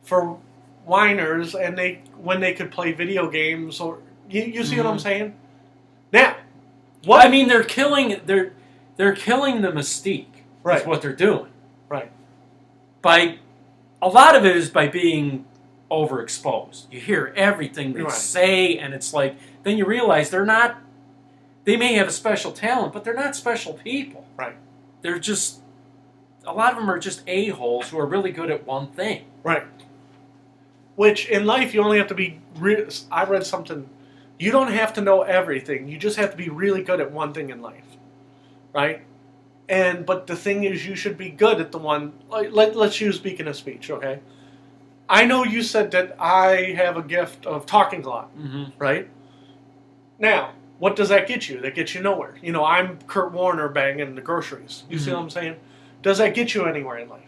for whiners, and when they could play video games, or you see what I'm saying? Now, what? I mean, they're killing the mystique. Right. Is what they're doing. Right. A lot of it is by being overexposed. You hear everything they say, and it's like, then you realize they may have a special talent, but they're not special people. Right. They're just, a lot of them are just a-holes who are really good at one thing. Right. Which, in life, you only have to be, I read something, you don't have to know everything. You just have to be really good at one thing in life. Right? But the thing is, you should be good at the one, let's use speaking of speech, okay? I know you said that I have a gift of talking a lot, right? Now, what does that get you? That gets you nowhere. I'm Kurt Warner banging the groceries. You see what I'm saying? Does that get you anywhere in life?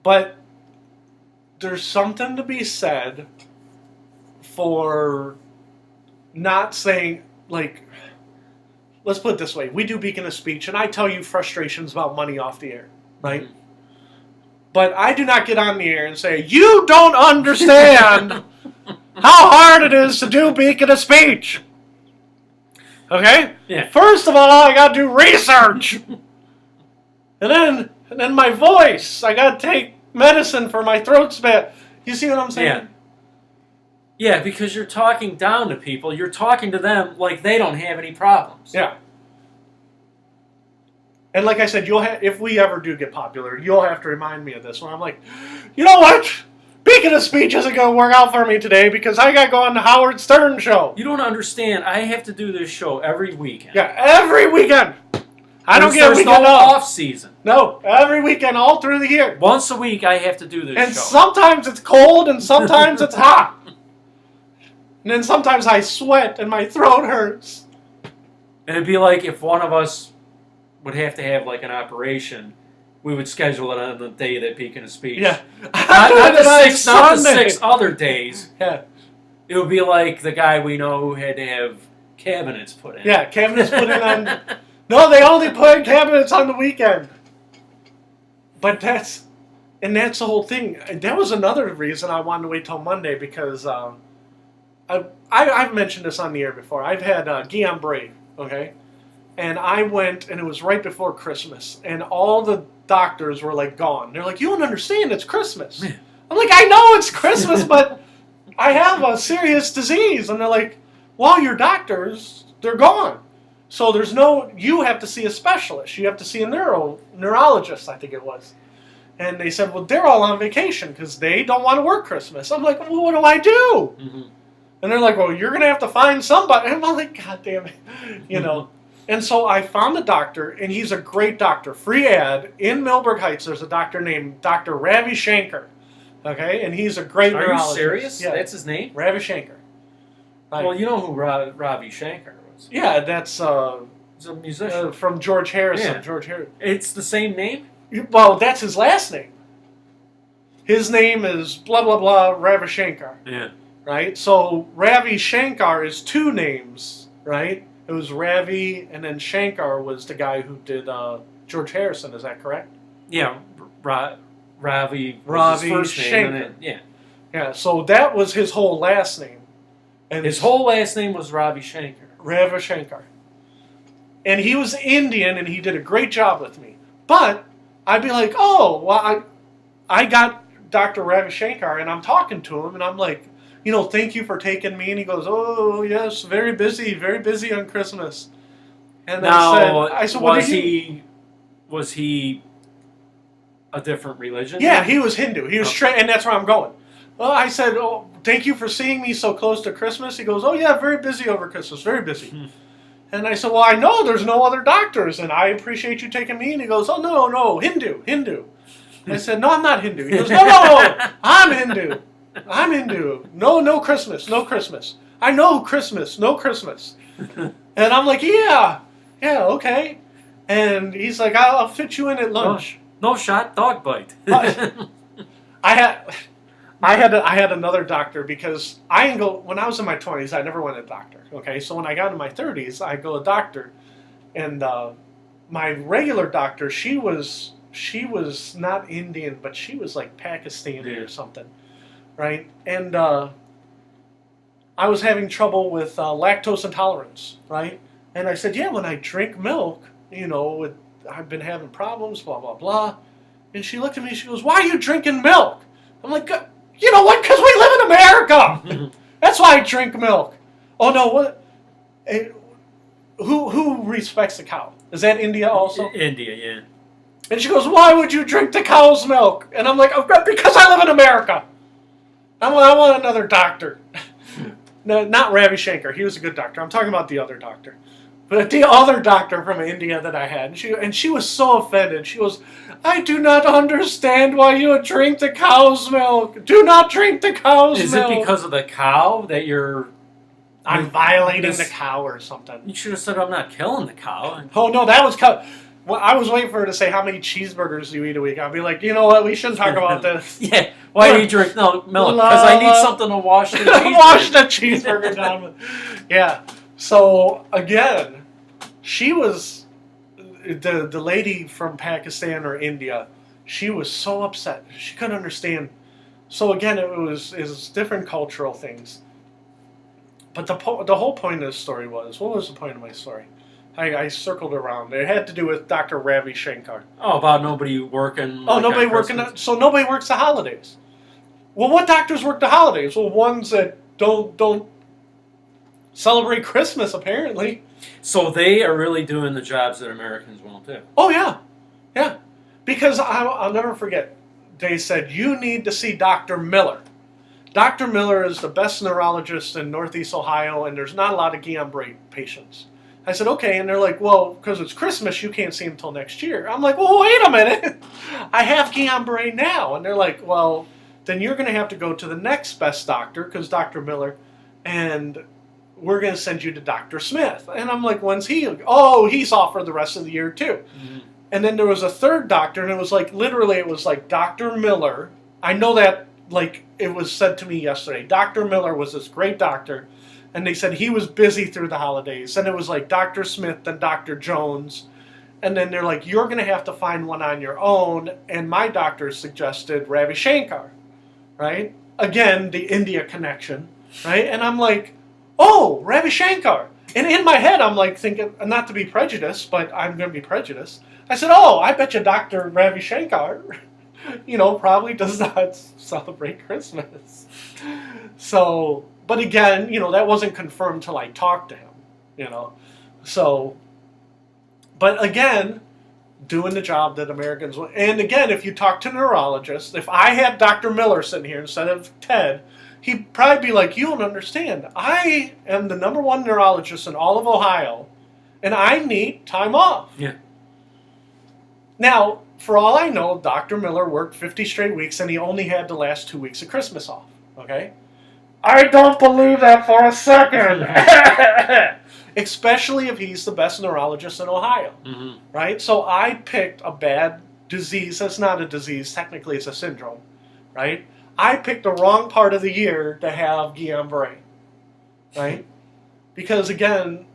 But there's something to be said for not saying, like, let's put it this way. We do Beacon of Speech, and I tell you frustrations about money off the air, right? Mm-hmm. But I do not get on the air and say, you don't understand how hard it is to do Beacon of Speech. Okay? Yeah. First of all, I got to do research. And then my voice. I got to take medicine for my throat spit. You see what I'm saying? Yeah. Yeah, because you're talking down to people. You're talking to them like they don't have any problems. Yeah. And like I said, if we ever do get popular, you'll have to remind me of this when I'm like, you know what? Beacon of Speech isn't going to work out for me today because I got to go on the Howard Stern show. You don't understand. I have to do this show every weekend. Yeah, every weekend. I don't get a weekend There's no off season. No, every weekend, all through the year. Once a week, I have to do this show. And sometimes it's cold and sometimes it's hot. And then sometimes I sweat and my throat hurts. And it'd be like if one of us would have to have like an operation, we would schedule it on the day that Beacon of Speech. Yeah. Not the 6 other days. Yeah. It would be like the guy we know who had to have cabinets put in. Yeah, cabinets put in on... No, they only put cabinets on the weekend. But that's the whole thing. That was another reason I wanted to wait till Monday because I've mentioned this on the air before. I've had Guillain Barré, okay? And I went, and it was right before Christmas, and all the doctors were, like, gone. They're like, you don't understand, it's Christmas. Yeah. I'm like, I know it's Christmas, but I have a serious disease. And they're like, well, your doctors, they're gone. So you have to see a specialist. You have to see a neurologist, I think it was. And they said, well, they're all on vacation because they don't want to work Christmas. I'm like, well, what do I do? Mm-hmm. And they're like, well, you're going to have to find somebody. And I'm like, God damn it. You know. And so I found a doctor, and he's a great doctor. Free ad. In Millburg Heights, there's a doctor named Dr. Ravi Shankar. Okay? And he's a great neurologist. Are you serious? Yeah. That's his name? Ravi Shankar. Right. Well, you know who Ravi Shankar was. Yeah, that's... he's a musician. From George Harrison. Yeah. George Harrison. It's the same name? Well, that's his last name. His name is blah, blah, blah, Ravi Shankar. Yeah. Right? So Ravi Shankar is 2 names, right? It was Ravi, and then Shankar was the guy who did George Harrison. Is that correct? Yeah, Ravi was his first name. Shankar. Yeah. Yeah, so that was his whole last name. And his whole last name was Ravi Shankar. Ravi Shankar. And he was Indian, and he did a great job with me. But I'd be like, oh, well, I got Dr. Ravi Shankar, and I'm talking to him, and I'm like, you know, thank you for taking me. And he goes, oh, yes, very busy on Christmas. And now, I said, what was he a different religion? Yeah, he was Hindu. He was and that's where I'm going. Well, I said, oh, thank you for seeing me so close to Christmas. He goes, oh, yeah, very busy over Christmas, very busy. And I said, well, I know there's no other doctors, and I appreciate you taking me. And he goes, oh, no, Hindu. And I said, no, I'm not Hindu. He goes, no, I'm Hindu. No Christmas. I know Christmas, no Christmas. And I'm like, yeah, okay. And he's like, I'll fit you in at lunch. No shot, dog bite. I had another doctor because when I was in my 20s, I never went to a doctor. Okay, so when I got in my 30s, I go to a doctor, and my regular doctor, she was not Indian, but she was like Pakistani or something. Right, and I was having trouble with lactose intolerance, right? And I said, yeah, when I drink milk, you know, I've been having problems, blah, blah, blah. And she looked at me, she goes, why are you drinking milk? I'm like, you know what, because we live in America. That's why I drink milk. Oh, no, what? Who respects the cow? Is that India also? India, yeah. And she goes, why would you drink the cow's milk? And I'm like, oh, because I live in America. I want another doctor. No, not Ravi Shankar. He was a good doctor. I'm talking about the other doctor. But the other doctor from India that I had. And she was so offended. She goes, I do not understand why you would drink the cow's milk. Do not drink the cow's milk. Is it because of the cow that you're... I'm violating the cow or something. You should have said, I'm not killing the cow. Oh, no, that was cow. Well, I was waiting for her to say how many cheeseburgers you eat a week. I'd be like, you know what? We shouldn't talk about this. Yeah. Why do you drink milk? Because I need something to wash the cheeseburger. Wash the cheeseburger down with. Yeah. So again, she was the lady from Pakistan or India. She was so upset. She couldn't understand. So again, it was different cultural things. But the whole point of the story was, what was the point of my story? I circled around. It had to do with Dr. Ravi Shankar. Oh, about nobody working. Oh, nobody working. So nobody works the holidays. Well, what doctors work the holidays? Well, ones that don't celebrate Christmas, apparently. So they are really doing the jobs that Americans won't do. Oh, yeah. Yeah. Because I'll never forget, they said, you need to see Dr. Miller. Dr. Miller is the best neurologist in Northeast Ohio, and there's not a lot of Guillain-Barré patients. I said, okay, and they're like, well, because it's Christmas, you can't see him until next year. I'm like, well, wait a minute. I have Guillain-Barré now. And they're like, well, then you're going to have to go to the next best doctor, because Dr. Miller, and we're going to send you to Dr. Smith. And I'm like, when's he? Oh, he's off for the rest of the year, too. Mm-hmm. And then there was a third doctor, and it was like, literally, it was like Dr. Miller. I know that, like, it was said to me yesterday. Dr. Miller was this great doctor. And they said he was busy through the holidays. And it was like Dr. Smith and Dr. Jones. And then they're like, you're going to have to find one on your own. And my doctor suggested Ravi Shankar, right? Again, the India connection, right? And I'm like, oh, Ravi Shankar. And in my head, I'm like thinking, not to be prejudiced, but I'm going to be prejudiced. I said, oh, I bet you Dr. Ravi Shankar, probably does not celebrate Christmas. So... But again, that wasn't confirmed till I talked to him, So, but again, doing the job that Americans want. And again, if you talk to neurologists, if I had Dr. Miller sitting here instead of Ted, he'd probably be like, you don't understand. I am the #1 neurologist in all of Ohio, and I need time off. Yeah. Now, for all I know, Dr. Miller worked 50 straight weeks, and he only had the last 2 weeks of Christmas off, okay? I don't believe that for a second. Especially if he's the best neurologist in Ohio, right? So I picked a bad disease. That's not a disease. Technically, it's a syndrome, right? I picked the wrong part of the year to have Guillain-Barré, right? Because again,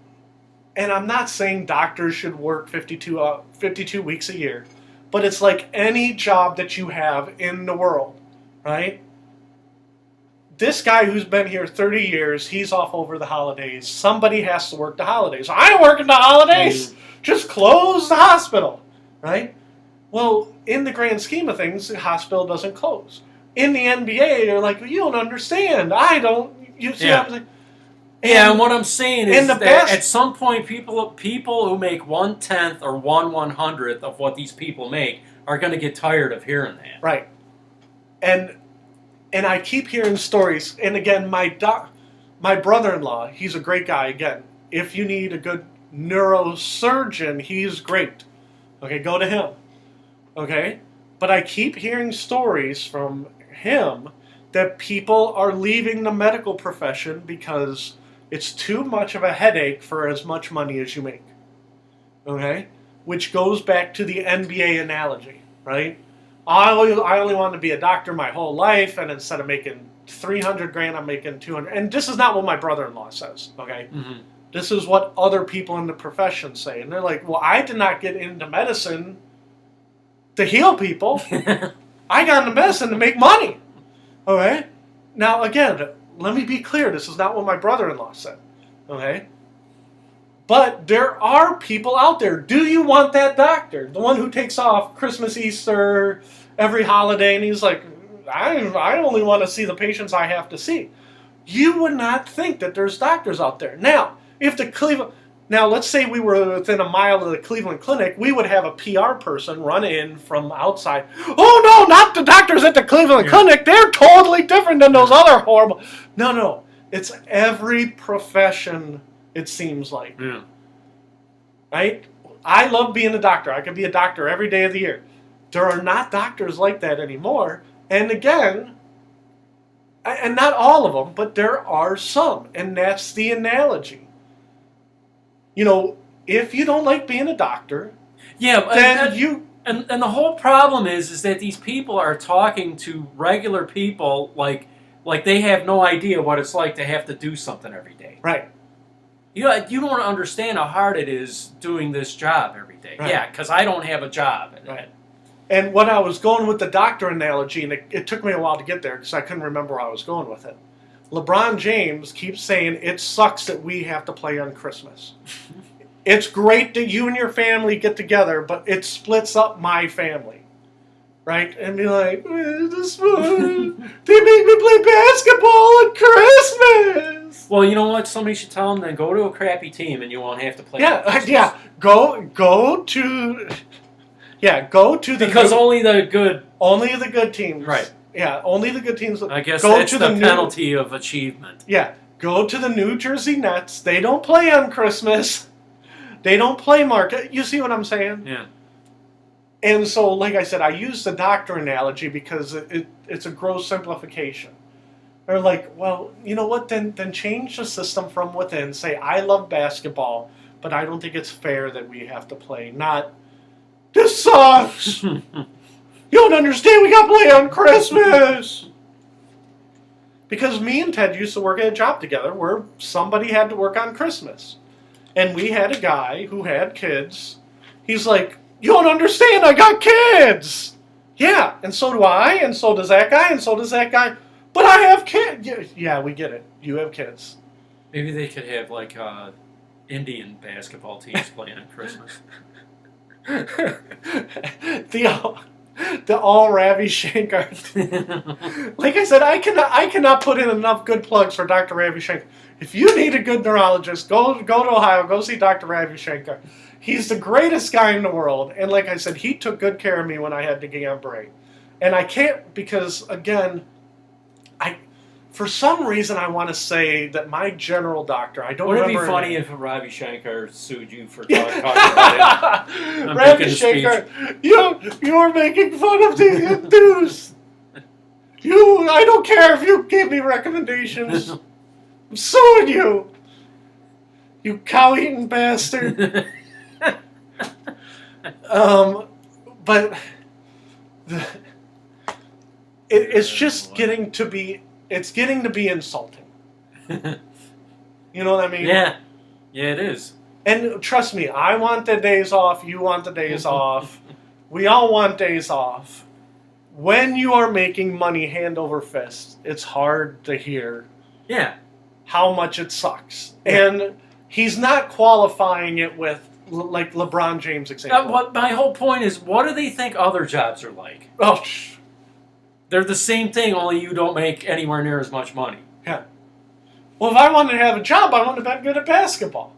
and I'm not saying doctors should work 52 weeks a year, but it's like any job that you have in the world, right? This guy who's been here 30 years, he's off over the holidays. Somebody has to work the holidays. I ain't working the holidays. Just close the hospital, right? Well, in the grand scheme of things, the hospital doesn't close. In the NBA, they're like, well, you don't understand. I don't. You see what I'm saying? And what I'm saying is that at some point, people who make 1/10 or 1/100th of what these people make are going to get tired of hearing that. Right. And I keep hearing stories. And again, my brother-in-law, he's a great guy. Again, if you need a good neurosurgeon, he's great. Okay, go to him. Okay? But I keep hearing stories from him that people are leaving the medical profession because it's too much of a headache for as much money as you make. Okay? Which goes back to the NBA analogy, right? I only wanted to be a doctor my whole life, and instead of making $300,000, I'm making $200,000. And this is not what my brother-in-law says, okay? Mm-hmm. This is what other people in the profession say. And they're like, well, I did not get into medicine to heal people. I got into medicine to make money, okay? Now, again, let me be clear. This is not what my brother-in-law said, okay? But there are people out there. Do you want that doctor? The one who takes off Christmas, Easter, every holiday, and he's like, I only want to see the patients I have to see. You would not think that there's doctors out there. Now, let's say we were within a mile of the Cleveland Clinic, we would have a PR person run in from outside. Oh, no, not the doctors at the Cleveland Clinic. They're totally different than those other horrible. No. It's every profession, it seems like. Yeah. Right? I love being a doctor. I could be a doctor every day of the year. There are not doctors like that anymore. And again, and not all of them, but there are some. And that's the analogy. If you don't like being a doctor, Yeah, then and the whole problem is that these people are talking to regular people like they have no idea what it's like to have to do something every day. Right. You don't understand how hard it is doing this job every day. Right. Yeah, because I don't have a job. Right. And when I was going with the doctor analogy, and it took me a while to get there because I couldn't remember where I was going with it. LeBron James keeps saying it sucks that we have to play on Christmas. It's great that you and your family get together, but it splits up my family. Right? And be like, this fun. They make me play basketball at Christmas. Well, you know what? Somebody should tell them then go to a crappy team and you won't have to play. Yeah. Go to the because only the good teams. Right. Yeah, only the good teams. I guess that's the penalty of achievement. Yeah, go to the New Jersey Nets. They don't play on Christmas. They don't play market. You see what I'm saying? Yeah. And so, like I said, I use the doctor analogy because it's a gross simplification. They're like, well, you know what? Then change the system from within. Say, I love basketball, but I don't think it's fair that we have to play. Not, this sucks. You don't understand. We got to play on Christmas. Because me and Ted used to work at a job together where somebody had to work on Christmas. And we had a guy who had kids. He's like, you don't understand, I got kids. Yeah, and so do I, and so does that guy, and so does that guy. But I have kids. Yeah, we get it. You have kids. Maybe they could have, like, Indian basketball teams playing on Christmas. The all Ravi Shankar. Like I said, I cannot put in enough good plugs for Dr. Ravi Shankar. If you need a good neurologist, go to Ohio, go see Dr. Ravi Shankar. He's the greatest guy in the world. And like I said, he took good care of me when I had the Guillain-Barré. And I can't, because again, for some reason I want to say that my general doctor, I don't remember. Would it be funny if Ravi Shankar sued you for talking about it? Ravi Shankar, you are making fun of the Hindus. I don't care if you give me recommendations. I'm suing you. You cow-eating bastard. But it's just getting to be insulting. You know what I mean? Yeah, it is. And trust me, I want the days off. You want the days off. We all want days off. When you are making money hand over fist, it's hard to hear. Yeah. How much it sucks, and he's not qualifying it with like LeBron James example. My whole point is, what do they think other jobs are like? Oh, they're the same thing, only you don't make anywhere near as much money. Yeah. Well, if I wanted to have a job, I wanted to be good at basketball.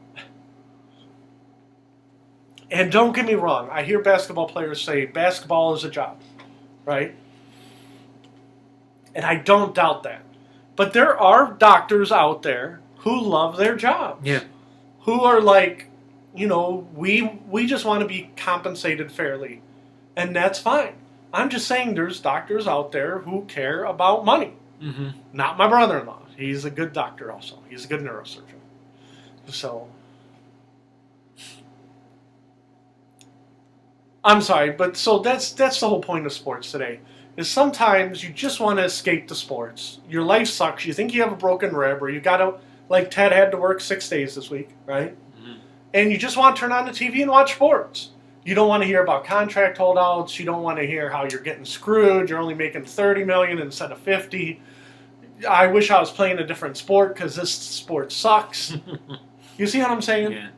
And don't get me wrong, I hear basketball players say basketball is a job, right? And I don't doubt that. But there are doctors out there who love their jobs. Yeah. Who are like, we just want to be compensated fairly. And that's fine. I'm just saying there's doctors out there who care about money. Mm-hmm. Not my brother-in-law. He's a good doctor also. He's a good neurosurgeon. So, I'm sorry, but so that's the whole point of sports today. Is sometimes you just want to escape the sports. Your life sucks. You think you have a broken rib, or you got to, like Ted had to work 6 days this week, right? Mm-hmm. And you just want to turn on the TV and watch sports. You don't want to hear about contract holdouts. You don't want to hear how you're getting screwed. You're only making $30 million instead of $50. I wish I was playing a different sport because this sport sucks. You see what I'm saying? Yeah.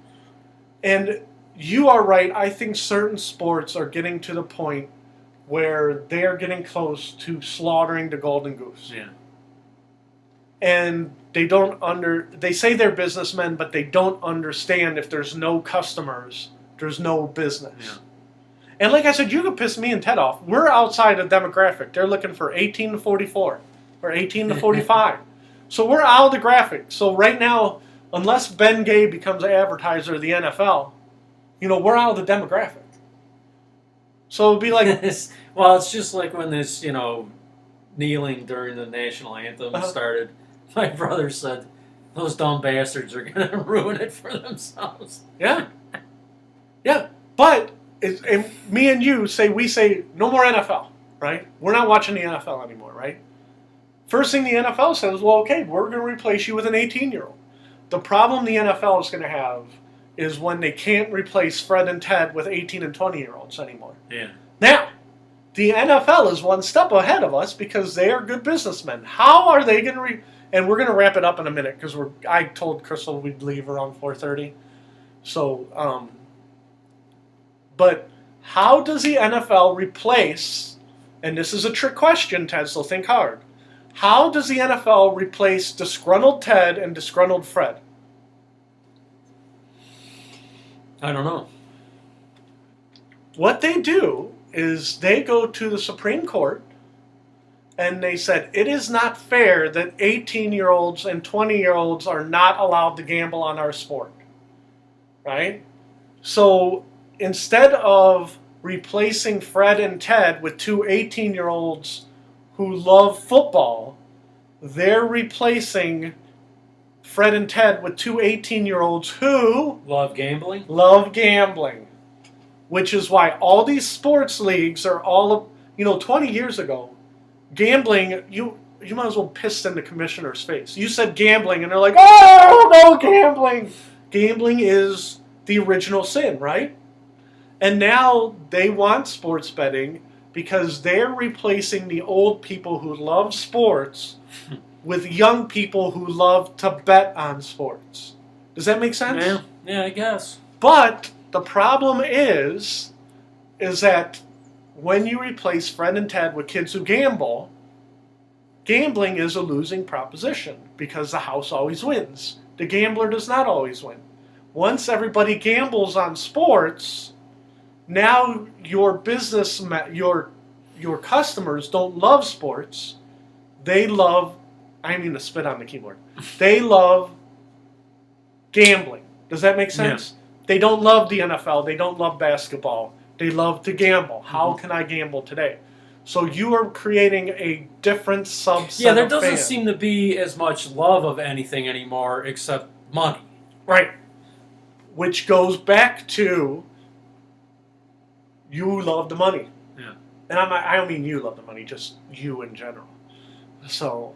And you are right. I think certain sports are getting to the point where they are getting close to slaughtering the golden goose. Yeah. And they say they're businessmen, but they don't understand if there's no customers, there's no business. Yeah. And like I said, you could piss me and Ted off. We're outside of demographic. They're looking for 18 to 44 or 18 to 45. So we're out of the graphic. So right now, unless Ben Gay becomes an advertiser of the NFL, we're out of the demographic. So it'd be like... Well, it's just like when this, kneeling during the national anthem started. My brother said, those dumb bastards are going to ruin it for themselves. Yeah. Yeah. But and me and you we say no more NFL, right? We're not watching the NFL anymore, right? First thing the NFL says, well, okay, we're going to replace you with an 18-year-old. The problem the NFL is going to have is when they can't replace Fred and Ted with 18 and 20-year-olds anymore. Yeah. Now, the NFL is one step ahead of us because they are good businessmen. How are they going to and we're going to wrap it up in a minute because I told Crystal we'd leave around 4:30. So, but how does the NFL replace, and this is a trick question, Ted, so think hard. How does the NFL replace disgruntled Ted and disgruntled Fred? I don't know. What they do is they go to the Supreme Court and they said it is not fair that 18-year-olds and 20-year-olds are not allowed to gamble on our sport. Right? So instead of replacing Fred and Ted with two 18-year-olds who love football, they're replacing Fred and Ted with two 18-year-olds who love gambling. Which is why all these sports leagues are all, 20 years ago, gambling, you might as well piss in the commissioner's face. You said gambling, and they're like, oh, no, gambling. Gambling is the original sin, right? And now they want sports betting because they're replacing the old people who love sports with young people who love to bet on sports. Does that make sense? Yeah, I guess. But the problem is that when you replace Fred and Ted with kids who gamble, gambling is a losing proposition because the house always wins. The gambler does not always win. Once everybody gambles on sports, now your business, your customers don't love sports. They love, I mean to spit on the keyboard. They love gambling. Does that make sense? Yeah. They don't love the NFL. They don't love basketball. They love to gamble. How can I gamble today? So you are creating a different subset. Yeah, there doesn't seem to be as much love of anything anymore except money. Right. Which goes back to you love the money. Yeah. And I don't mean you love the money, just you in general. So,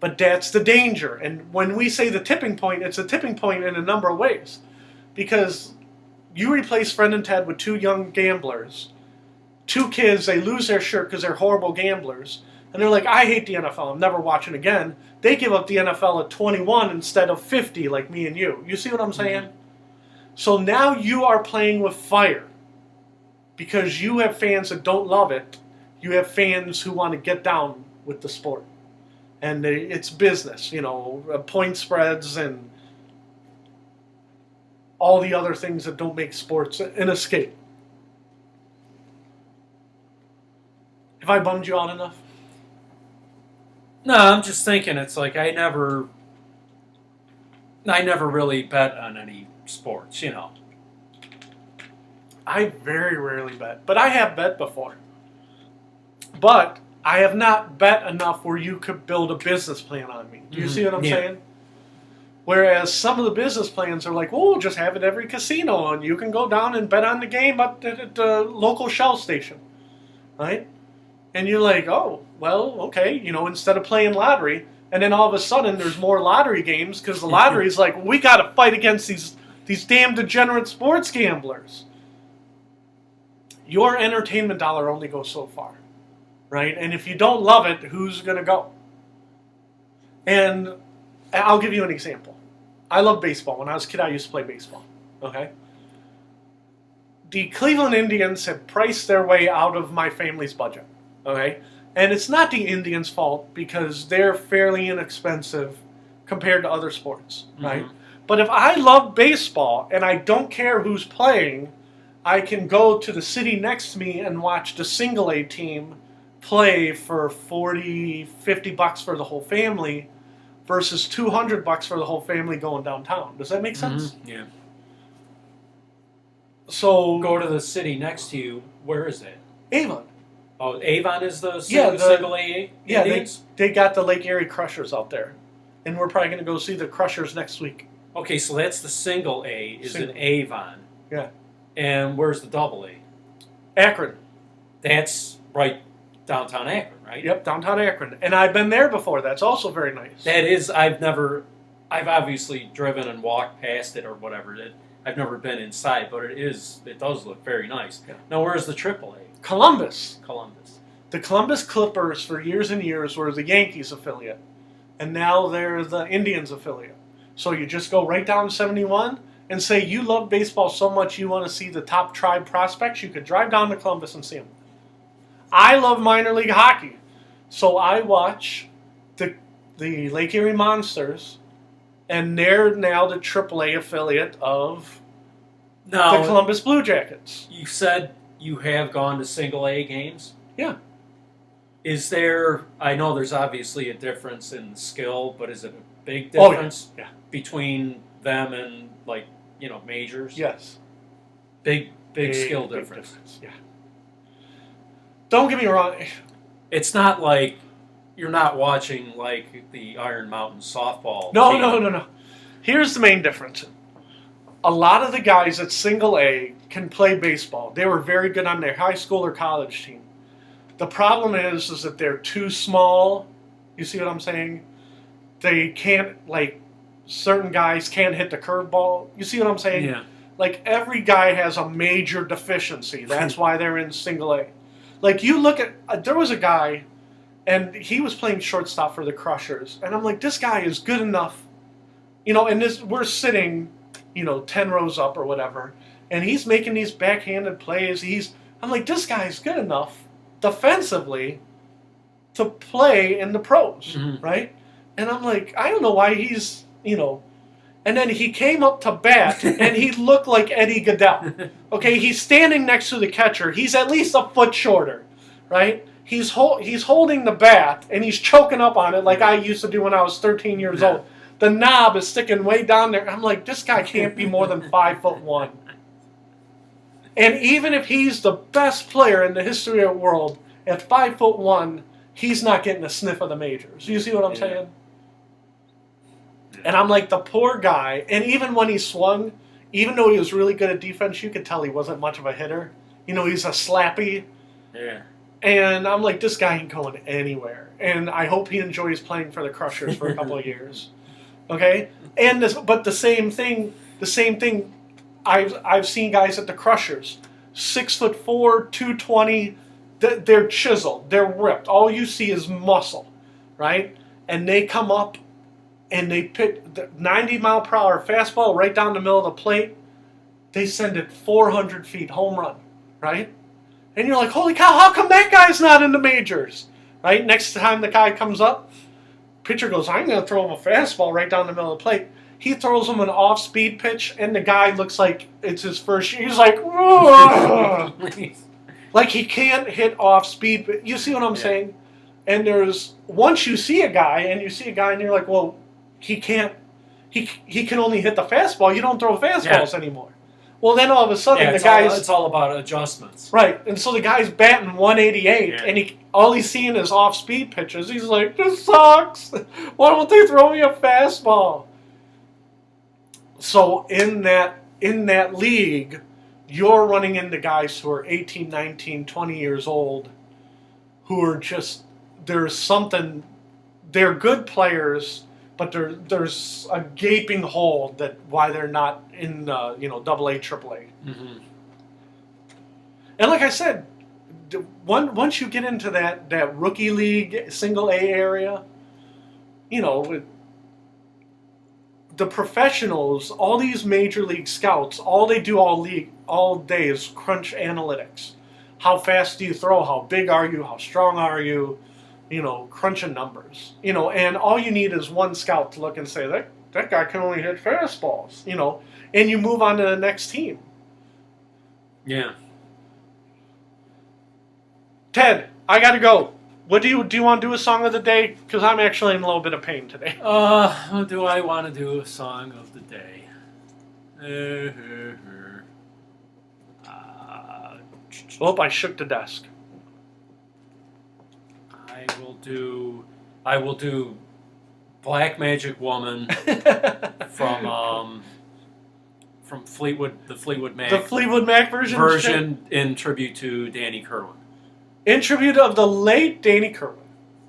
but that's the danger. And when we say the tipping point, it's a tipping point in a number of ways. Because you replace Fred and Ted with two young gamblers, two kids, they lose their shirt because they're horrible gamblers, and they're like, I hate the NFL, I'm never watching again. They give up the NFL at 21 instead of 50 like me and you. You see what I'm saying? So now you are playing with fire. Because you have fans that don't love it, you have fans who want to get down with the sport. And it's business, point spreads and all the other things that don't make sports an escape. Have I bummed you out enough? No, I'm just thinking it's like I never really bet on any sports, I very rarely bet, but I have bet before. But I have not bet enough where you could build a business plan on me. Do you see what I'm saying? Whereas some of the business plans are like, well, we'll just have it every casino, and you can go down and bet on the game up at the local Shell station, right? And you're like, oh, well, okay, instead of playing lottery, and then all of a sudden there's more lottery games because the lottery's like, we got to fight against these damn degenerate sports gamblers. Your entertainment dollar only goes so far, right? And if you don't love it, who's going to go? And I'll give you an example. I love baseball. When I was a kid, I used to play baseball, okay? The Cleveland Indians had priced their way out of my family's budget, okay? And it's not the Indians' fault because they're fairly inexpensive compared to other sports, right? But if I love baseball and I don't care who's playing, I can go to the city next to me and watch the single A team play for $40, $50 for the whole family versus $200 for the whole family going downtown. Does that make sense? Yeah. So go to the city next to you. Where is it? Avon. Oh, Avon is the single A Indians? They got the Lake Erie Crushers out there. And we're probably going to go see the Crushers next week. Okay, so that's the single A in Avon. Yeah. And where's the double A? Akron. That's right downtown Akron, right? Yep, downtown Akron. And I've been there before. That's also very nice. That is, I've obviously driven and walked past it or whatever. I've never been inside, but it does look very nice. Yeah. Now, where's the AAA? Columbus. Columbus. The Columbus Clippers for years and years were the Yankees affiliate. And now they're the Indians affiliate. So you just go right down 71 and say you love baseball so much you want to see the top tribe prospects, you could drive down to Columbus and see them. I love minor league hockey. So I watch the Lake Erie Monsters, and they're now the AAA affiliate of the Columbus Blue Jackets. You said you have gone to single A games? Yeah. Is there, I know there's obviously a difference in skill, but is it a big difference between them and, like, majors? Yes. Big skill difference. Yeah. Don't get me wrong. It's not like you're not watching, like, the Iron Mountain softball No, team. no. Here's the main difference. A lot of the guys at single A can play baseball. They were very good on their high school or college team. The problem is that they're too small. You see what I'm saying? They can't, like, certain guys can't hit the curveball. You see what I'm saying? Yeah. Like, every guy has a major deficiency. That's why they're in single A. Like, you look at, there was a guy, and he was playing shortstop for the Crushers. And I'm like, this guy is good enough. And we're sitting, 10 rows up or whatever. And he's making these backhanded plays. I'm like, this guy's good enough defensively to play in the pros, right? And I'm like, I don't know why he's, And then he came up to bat, and he looked like Eddie Goodell. Okay, he's standing next to the catcher. He's at least a foot shorter, right? He's holding the bat, and he's choking up on it like I used to do when I was 13 years old. The knob is sticking way down there. I'm like, this guy can't be more than 5'1". And even if he's the best player in the history of the world, at 5'1", he's not getting a sniff of the majors. You see what I'm saying? And I'm like, the poor guy, and even when he swung, even though he was really good at defense, you could tell he wasn't much of a hitter. He's a slappy. Yeah. And I'm like, this guy ain't going anywhere. And I hope he enjoys playing for the Crushers for a couple of years. Okay? But the same thing, I've seen guys at the Crushers, 6'4", 220, they're chiseled, they're ripped. All you see is muscle, right? And they come up and they pick the 90-mile-per-hour fastball right down the middle of the plate. They send it 400 feet, home run, right? And you're like, holy cow, how come that guy's not in the majors? Right? Next time the guy comes up, pitcher goes, I'm going to throw him a fastball right down the middle of the plate. He throws him an off-speed pitch, and the guy looks like it's his first year. He's like, like he can't hit off-speed. You see what I'm saying? And once you see a guy, and you're like, well, he can only hit the fastball. You don't throw fastballs anymore. Well, then all of a sudden it's all about adjustments. Right, and so the guy's batting 188, and all he's seeing is off-speed pitches. He's like, this sucks. Why don't they throw me a fastball? So in that league, you're running into guys who are 18, 19, 20 years old who are just, they're good players, but there's a gaping hole that why they're not in Double A, Triple A. Mm-hmm. And like I said, once you get into that rookie league, Single A area, the professionals, all these major league scouts, all they do all day is crunch analytics. How fast do you throw? How big are you? How strong are you? Crunching numbers. And all you need is one scout to look and say, that guy can only hit fastballs, and you move on to the next team. Yeah. Ted, I gotta go. What do you want to do a song of the day? Because I'm actually in a little bit of pain today. Do I want to do a song of the day? I shook the desk. I will do Black Magic Woman from from Fleetwood, the Fleetwood Mac. The Fleetwood Mac version. In tribute to Danny Kerwin. In tribute of the late Danny Kerwin.